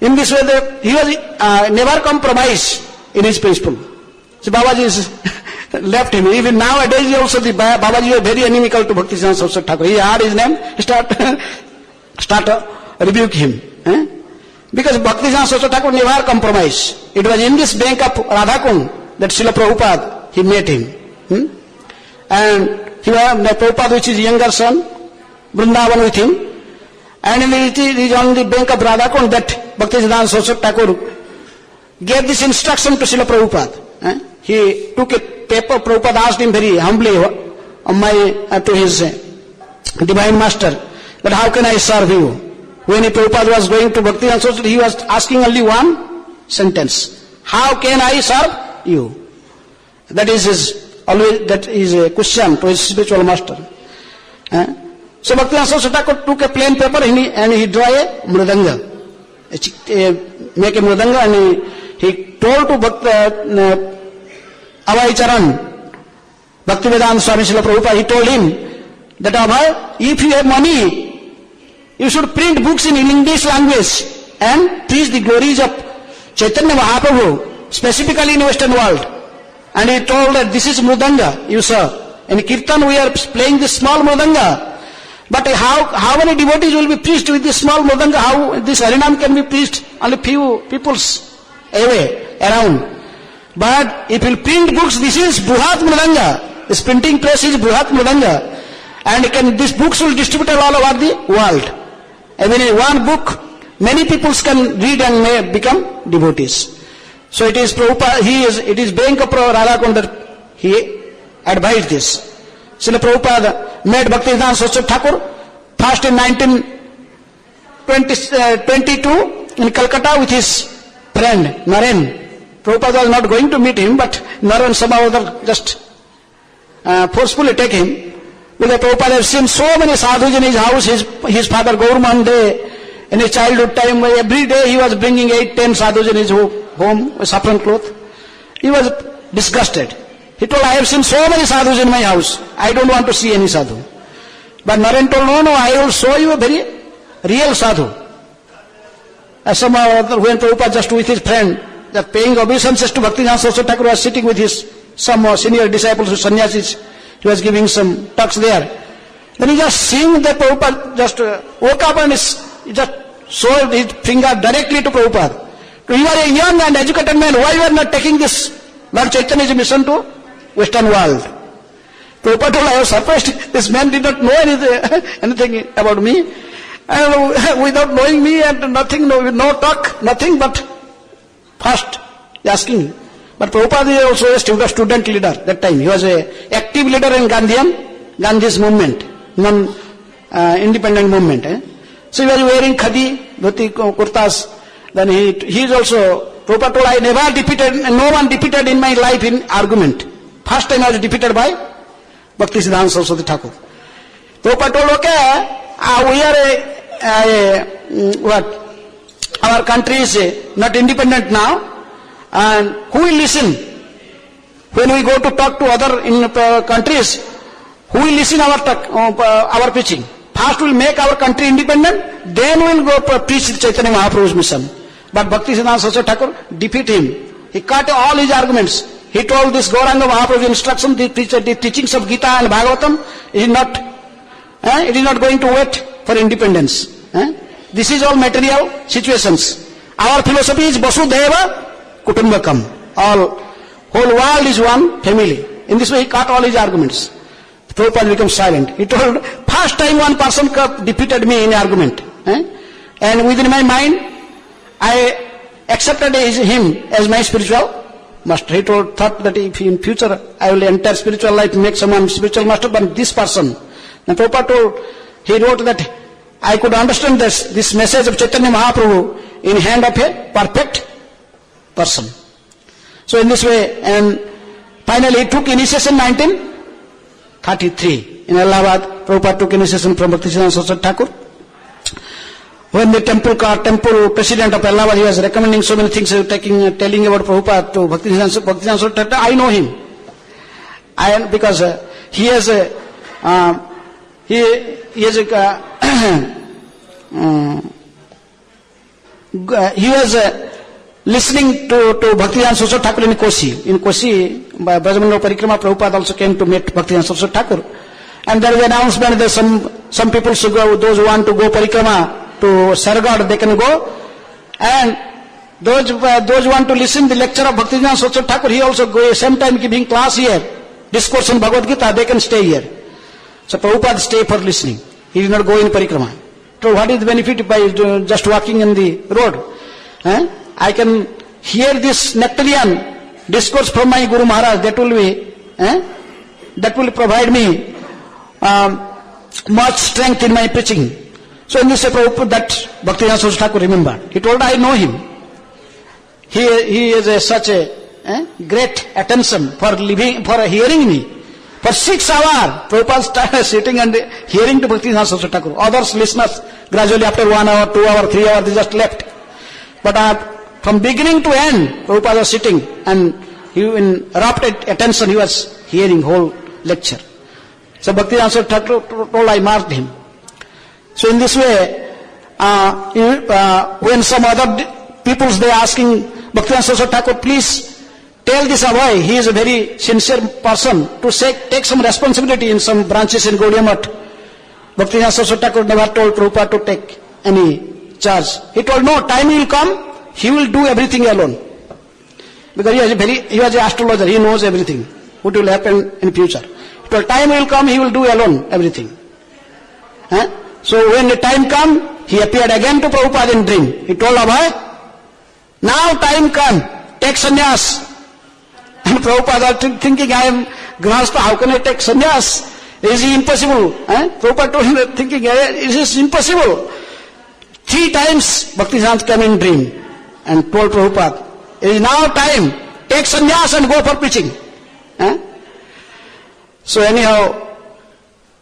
In this way, he was never compromised in his principle. So Babaji is left him. Even nowadays also the Babaji is very inimical to Bhaktisiddhanta Saraswati Thakur. He heard his name, start rebuke him. Because Bhaktisiddhanta Saraswati Thakur never compromised. It was in this bank of Radhakund that Srila Prabhupada, he met him. And he was Prabhupada, which is younger son, Vrindavan with him. And it is on the bank of Radhakund that Bhaktisiddhanta Saraswati Thakur gave this instruction to Srila Prabhupada. He took a paper. Prabhupada asked him very humbly to his divine master that how can I serve you? When Prabhupada was going to Bhaktisiddhanta Saraswati, he was asking only one sentence. How can I serve you? That is a question to his spiritual master. So Bhaktisiddhanta Saraswati Thakur took a plain paper and he drew a mridanga. Make a mridanga, and he told to Abhay Charan, Bhaktivedanta Swami Srila Prabhupada, he told him that Abhay, if you have money, you should print books in English language and preach the glories of Chaitanya Mahaprabhu, specifically in Western world. And he told that this is mridanga, you sir. In Kirtan we are playing this small mridanga. But how many devotees will be preached with this small mridanga? How this Harinam can be preached? Only few peoples away, around. But if you print books, this is Bruhat Mridanga. This printing press is Bruhat Mridanga. And these books will distribute all over the world. Even in one book, many people can read and may become devotees. So it is Prabhupada, it is Bank of Radhakund that he advised this. Srila Prabhupada met Bhaktisiddhanta Saraswati Thakur first in 1922 in Calcutta with his friend Naren. Prabhupada was not going to meet him, but Naren somehow just forcefully take him. Because Prabhupada has seen so many sadhus in his house. His father Gaur Mahande, in his childhood time, every day he was bringing 8-10 sadhus in his home, a saffron cloth. He was disgusted. He told, I have seen so many sadhus in my house. I don't want to see any sadhu. But Naren told, no, I will show you a very real sadhu. As somehow when Prabhupada just with his friend, that paying obeisances to Bhaktivedanta Saraswati Thakur was sitting with his some senior disciples, sannyasis. He was giving some talks there. Then he just seeing that Prabhupada just woke up and he just showed his finger directly to Prabhupada. You are a young and educated man, why you are not taking this Lord Chaitanya's mission to Western world? Prabhupada told, I was surprised, this man did not know anything about me. And without knowing me and nothing, no talk, nothing but first asking. But Prabhupada is also a student leader that time. He was an active leader in Gandhi's movement, non-independent movement. So he was wearing khadi, dhoti, kurtas. Then he is also, Prabhupada told, I never defeated, no one defeated in my life in argument. First time I was defeated by Bhaktisiddhanta Saraswati Thakur. Prabhupada told, okay, we are what? Our country is not independent now. And who will listen? When we go to talk to other countries, who will listen our preaching? First we will make our country independent, then we will go preach Chaitanya Mahaprabhu's mission. But Bhaktisiddhanta Saraswati Thakur defeat him. He cut all his arguments. He told this Gauranga Mahaprabhu's instruction, the teachings of Gita and Bhagavatam, it is not going to wait for independence. This is all material situations. Our philosophy is Vasudhaiva Kutumbakam. Whole world is one family. In this way he cut all his arguments. Prabhupada becomes silent. He told, first time one person defeated me in argument. And within my mind, I accepted him as my spiritual master. He thought that if in future I will enter spiritual life, make someone spiritual master, but this person. And Prabhupada told, he wrote that I could understand this message of Chaitanya Mahaprabhu in hand of a perfect person. So in this way, and finally he took initiation in 1933. In Allahabad, Prabhupada took initiation from Bhaktisiddhanta Saraswati Thakur. When the temple president of Allahabad, he was recommending so many things, telling about Prabhupada to Bhaktisiddhanta Saraswati Thakur. I know him. Because he has he was listening to Bhaktisiddhanta Saraswati Thakur in Koshi. In Koshi, by Brajamandala Parikrama, Prabhupada also came to meet Bhaktisiddhanta Saraswati Thakur. And there was an announcement that some people should go, those who want to go Parikrama to Sargad, they can go. And those who want to listen the lecture of Bhaktisiddhanta Saraswati Thakur, he also go, same time giving class here, discourse on Bhagavad Gita, they can stay here. So Prabhupada stay for listening. He did not go in Parikrama. So what is the benefit by just walking in the road? I can hear this nectarian discourse from my Guru Maharaj. That will provide me much strength in my preaching. So in this way, Prabhupada, that Bhaktisiddhanta Saraswati Thakur remembered. He told, I know him. He is such a great attention for hearing me. For 6 hours, Prabhupada started sitting and hearing to Bhaktisiddhanta Saraswati Thakur. Others, listeners, gradually after 1 hour, 2 hours, 3 hours, they just left. But from beginning to end, Prabhupada was sitting and he in rapt attention, he was hearing whole lecture. So Bhaktisiddhanta Saraswati Thakur told, I marked him. So in this way, when some other peoples, they asking Bhaktisiddhanta Saraswati Thakur, please tell this boy, he is a very sincere person, to take some responsibility in some branches in Gaudiya Math. Bhaktisiddhanta Saraswati Thakur never told Prabhupada to take any charge. He told, no, time will come, he will do everything alone. Because he was an astrologer, he knows everything, what will happen in future. He told, time will come, he will do alone everything. So when the time come, he appeared again to Prabhupada in dream. He told Abhay, now time come, take sannyas. And Prabhupada thinking, I am Grahastha, how can I take sannyas? Is it impossible? Prabhupada told him, thinking, it is impossible. 3 times Bhaktisiddhanta came in dream and told Prabhupada, it is now time, take sannyas and go for preaching. So anyhow,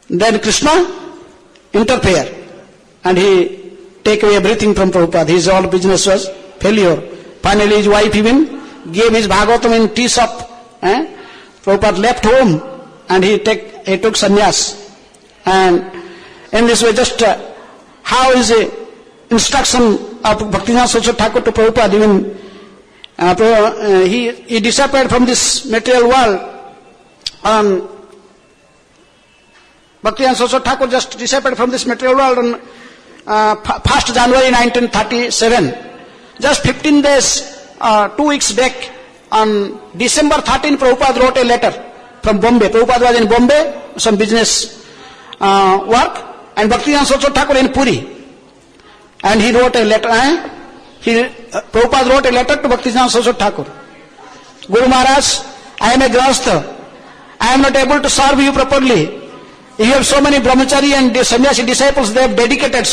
then Krishna interfere and he take away everything from Prabhupada. His all business was failure. Finally, his wife even gave his Bhagavatam in tea shop. Prabhupada left home and he took sannyas. And in this way, just how is the instruction of Bhaktivinoda Saraswati Thakur to Prabhupada, even he disappeared from this material world. Bhaktivinoda Saraswati Thakur just disappeared from this material world on 1st January 1937. Just 15 days, 2 weeks back, on December 13, Prabhupada wrote a letter from Bombay. Prabhupada was in Bombay, some business work, and Bhaktivinoda Saraswati Thakur in Puri. And he wrote a letter, Prabhupada wrote a letter to Bhaktivinoda Saraswati Thakur. Guru Maharaj, I am a grahastha. I am not able to serve you properly. You have so many brahmachari and sannyasi disciples, they have dedicated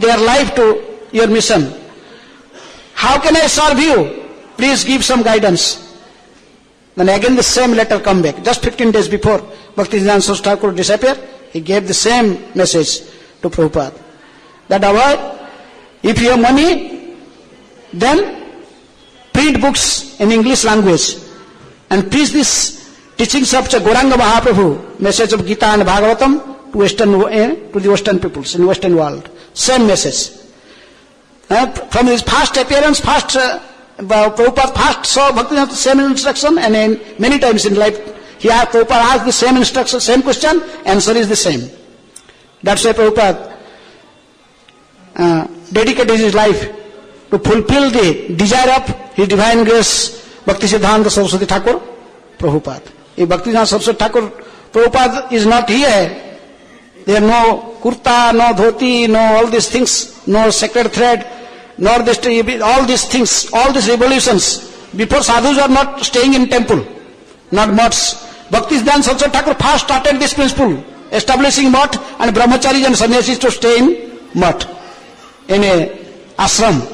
their life to your mission. How can I serve you? Please give some guidance. Then again the same letter come back. Just 15 days before Bhaktivinoda Saraswati Thakur disappeared, he gave the same message to Prabhupada. That if you have money, then print books in English language and preach this teachings of Gauranga Mahaprabhu, message of Gita and Bhagavatam to the Western peoples in Western world. Same message. From his past appearance, Prabhupada first saw Bhaktivinoda same instruction, and many times in life Prabhupada asked the same instruction, same question, answer is the same. That's why Prabhupada dedicated his life to fulfill the desire of His Divine Grace Bhaktisiddhanta Saraswati Thakur Prabhupada. If Bhaktivinoda Saraswati Thakur Prabhupada is not here, there are no kurta, no dhoti, no all these things, no sacred thread, nor all these things, all these revolutions. Before, sadhus are not staying in temple, not mutts. Bhaktisiddhanta Saraswati Thakur first started this principle, establishing mutt and brahmacharis and sannyasis to stay in mutt, in a ashram.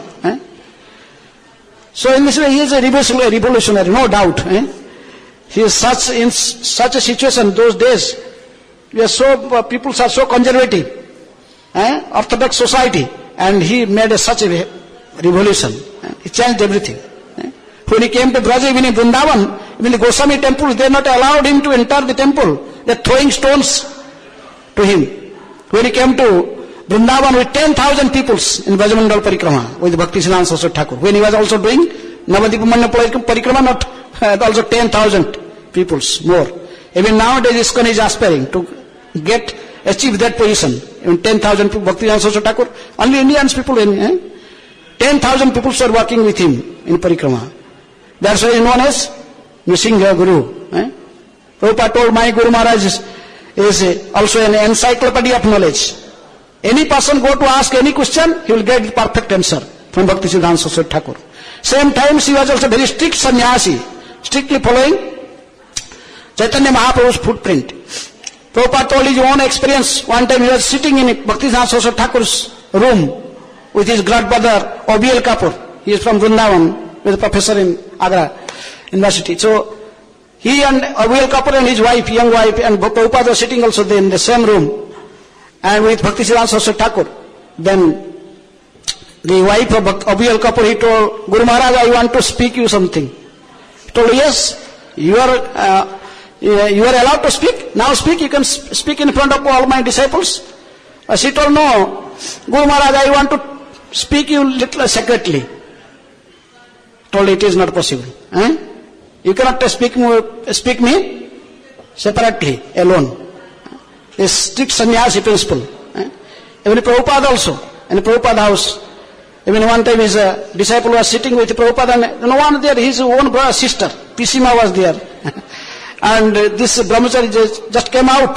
So in this way, he is a revolutionary, no doubt. He is in such a situation those days. People are so conservative, orthodox society, and he made such a revolution. He changed everything. When he came to Braja, even in Vrindavan, even the Goswami temples, they not allowed him to enter the temple. They are throwing stones to him. When he came to Vrindavan with 10,000 peoples in Brajamandal Parikrama with Bhaktisiddhanta Saraswati Thakur. When he was also doing Navadip Manya Parikrama, not also 10,000 peoples more. Even nowadays ISKCON is aspiring to achieve that position. Even 10,000 people, Bhaktisiddhanta Saraswati Thakur, only Indians people, 10,000 people are working with him in Parikrama. That's why he is known as Nrsimha Guru. Prabhupada told, my Guru Maharaj is also an encyclopedia of knowledge. Any person go to ask any question, he will get the perfect answer from Bhaktisiddhanta Saraswati Thakur. Same time, he was also very strict sannyasi, strictly following Chaitanya Mahaprabhu's footprint. Prabhupada told his own experience. One time he was sitting in Bhaktisiddhanta Saraswati Thakur's room with his grandmother, O.B.L. Kapoor. He is from Vrindavan, with a professor in Agra University. So, he and O.B.L. Kapoor and his wife, young wife, and Prabhupada were sitting also there in the same room, and with Bhaktisiddhanta Saraswati Thakur. Then, the wife of O.B.L. Kapoor, he told, Guru Maharaj, I want to speak you something. He told, yes, you are allowed to speak. Now speak, you can speak in front of all my disciples. She told, no, Guru Maharaj, I want to speak you little secretly. Told, it is not possible. You cannot speak me separately, alone. This strict sannyasi principle. Even Prabhupada also, in the Prabhupada house, even one time his disciple was sitting with Prabhupada, and no one there, his own brother, sister, Pisima was there. And this brahmachari just came out.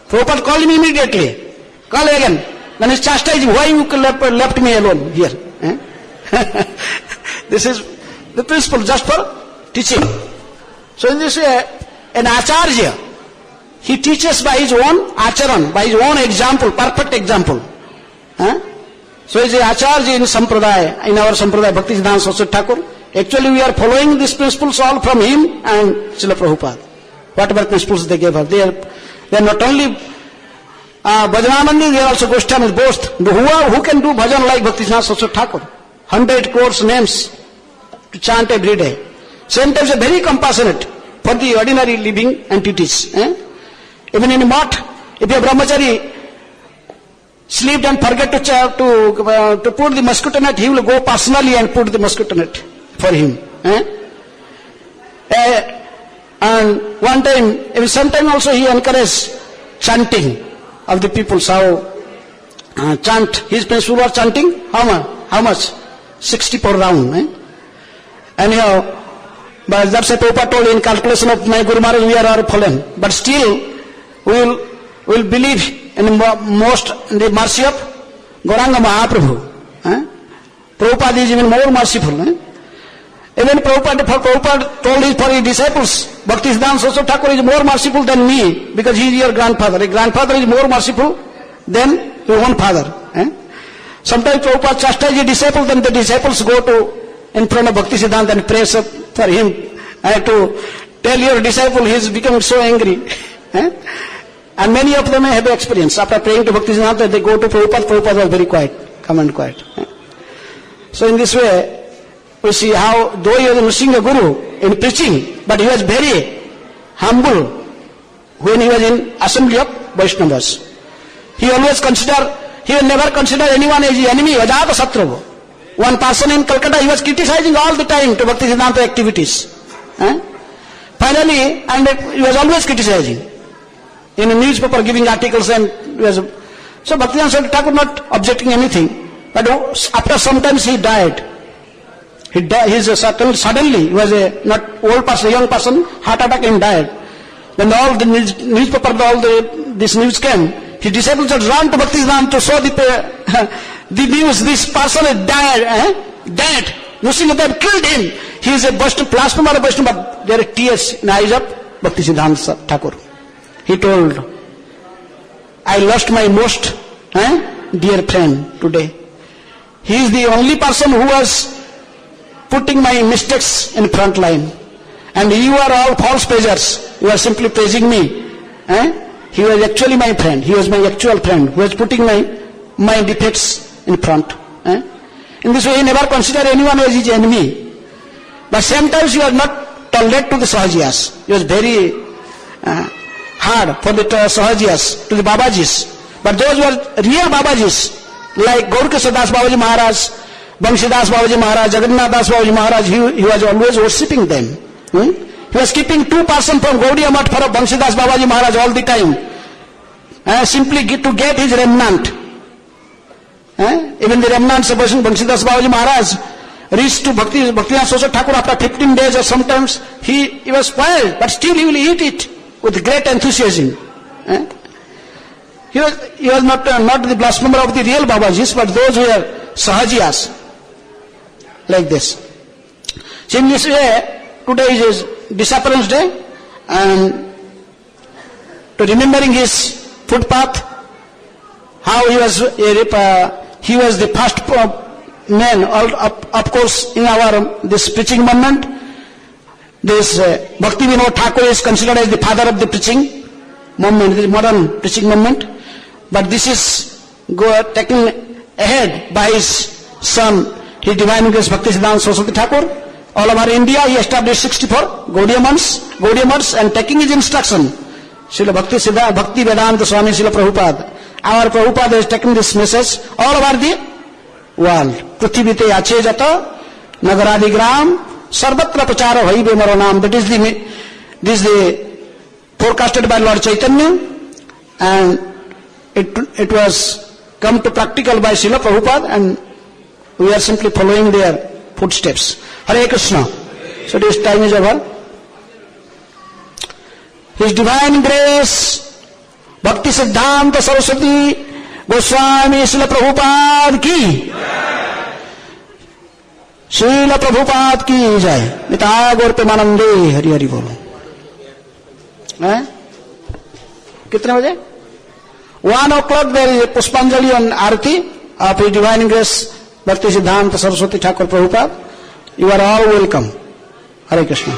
Prabhupada called him immediately. Call again. Then he chastised him, why you left me alone here? This is the principle just for teaching. So in this way, an acharya, he teaches by his own acharan, by his own example, perfect example. So is the acharya in Sampradaya, in our Sampradaya, Bhaktisiddhanta Saraswati Thakur. Actually we are following these principles all from him and Srila Prabhupada. Whatever principles they gave us. They are not only Bhajananandi, they are also Goswamis, both. Who can do bhajan like Bhaktisiddhanta Saraswati Thakur? 100 crores names to chant every day. Same time, very compassionate for the ordinary living entities. Even in a mott, if a brahmachari slept and forget to put the mosquito net, he will go personally and put the mosquito net for him. And one time, sometime also he encouraged chanting of the people. How chant, his principle was chanting, how much? 60 per round. Anyhow, but that's a Prabhupada told in calculation of my Guru Maharaj, we are all fallen. But still, we will believe in the mercy of Gauranga Mahaprabhu. Prabhupada is even more merciful. Even Prabhupada told for his disciples, Bhaktisiddhanta Saraswati Thakur is more merciful than me, because he is your grandfather. A grandfather is more merciful than your own father. Sometimes Prabhupada chastises his disciples, then the disciples go to in front of Bhaktisiddhanta and pray for him. To tell your disciple he is becoming so angry. And many of them have experience. After praying to Bhaktisiddhanta, they go to Prabhupada. Prabhupada was very quiet, calm and quiet. So in this way, we see how, though he was a Nrsimha Guru in preaching, but he was very humble when he was in assembly of Vaishnavas. He will never consider anyone as his enemy, Ajata Satru. One person in Calcutta, he was criticizing all the time to Bhaktisiddhanta activities. Finally, and he was always criticizing. In a newspaper giving articles, and so Bhaktisiddhanta Saraswati Thakur not objecting anything. But after some time he died. Suddenly, he was a not old person, young person, heart attack and died. When all the newspaper, this news came, his disciples had run to Bhaktisiddhanta to show the news, this person had died, dead. Nrsimha Dev killed him. He is a blasphemer of Vaishnava, but there are tears in the eyes of Bhaktisiddhanta Thakur. He told, I lost my most dear friend today. He is the only person who was putting my mistakes in front line. And you are all false praisers. You are simply praising me. He was actually my friend. He was my actual friend who was putting my defects in front. In this way, he never considered anyone as his enemy. But sometimes he was not tolerant to the Sahajiyas. He was very hard for the Sahajiyas, to the Babajis. But those were real Babajis, like Gaurkishore Das Babaji Maharaj, Banshidas Babaji Maharaj, Jagannath Das Babaji Maharaj, he was always worshipping them. He was keeping 2% from Gaudiya Math for Banshidas Babaji Maharaj all the time. Simply to get his remnant. Even the remnants of Banshidas Babaji Maharaj reached to Bhaktisiddhanta Saraswati Thakur after 15 days, or sometimes he was spoiled, but still he will eat it with great enthusiasm. He was not the blasphemer of the real Babajis, but those who were Sahajiyas. Like this. So in this way, today is his disappearance day, and to remembering his footpath, how he was the first man, of course, in this preaching movement. This Bhakti Vinod Thakur is considered as the father of the preaching movement, the modern preaching movement. But this is taken ahead by his son, His Divine Grace Bhaktisiddhanta Saraswati Thakur. All over India, he established 64 Gaudiya months, and taking his instruction, Srila Bhakti Vedanta Swami Srila Prabhupada. Our Prabhupada has taken this message all over the world. Prithivite ache jata, nagaradi gram, sarvatra prachara bhaibe maro naam. That is the forecasted by Lord Chaitanya, and it was come to practical by Srila Prabhupada, and we are simply following their footsteps. Hare Krishna. So this time is over. His Divine Grace Bhaktisiddhanta Saraswati Goswami Srila Prabhupada ki Srila Prabhupada ki jai. Nitai Gaur Premanande. Hari Hari Bolo. कितने बजे? 1 o'clock there is a Puspanjali and Arati of His Divine Grace Bhaktisiddhanta Saraswati Thakur Prabhupada. You are all welcome. Hare Krishna.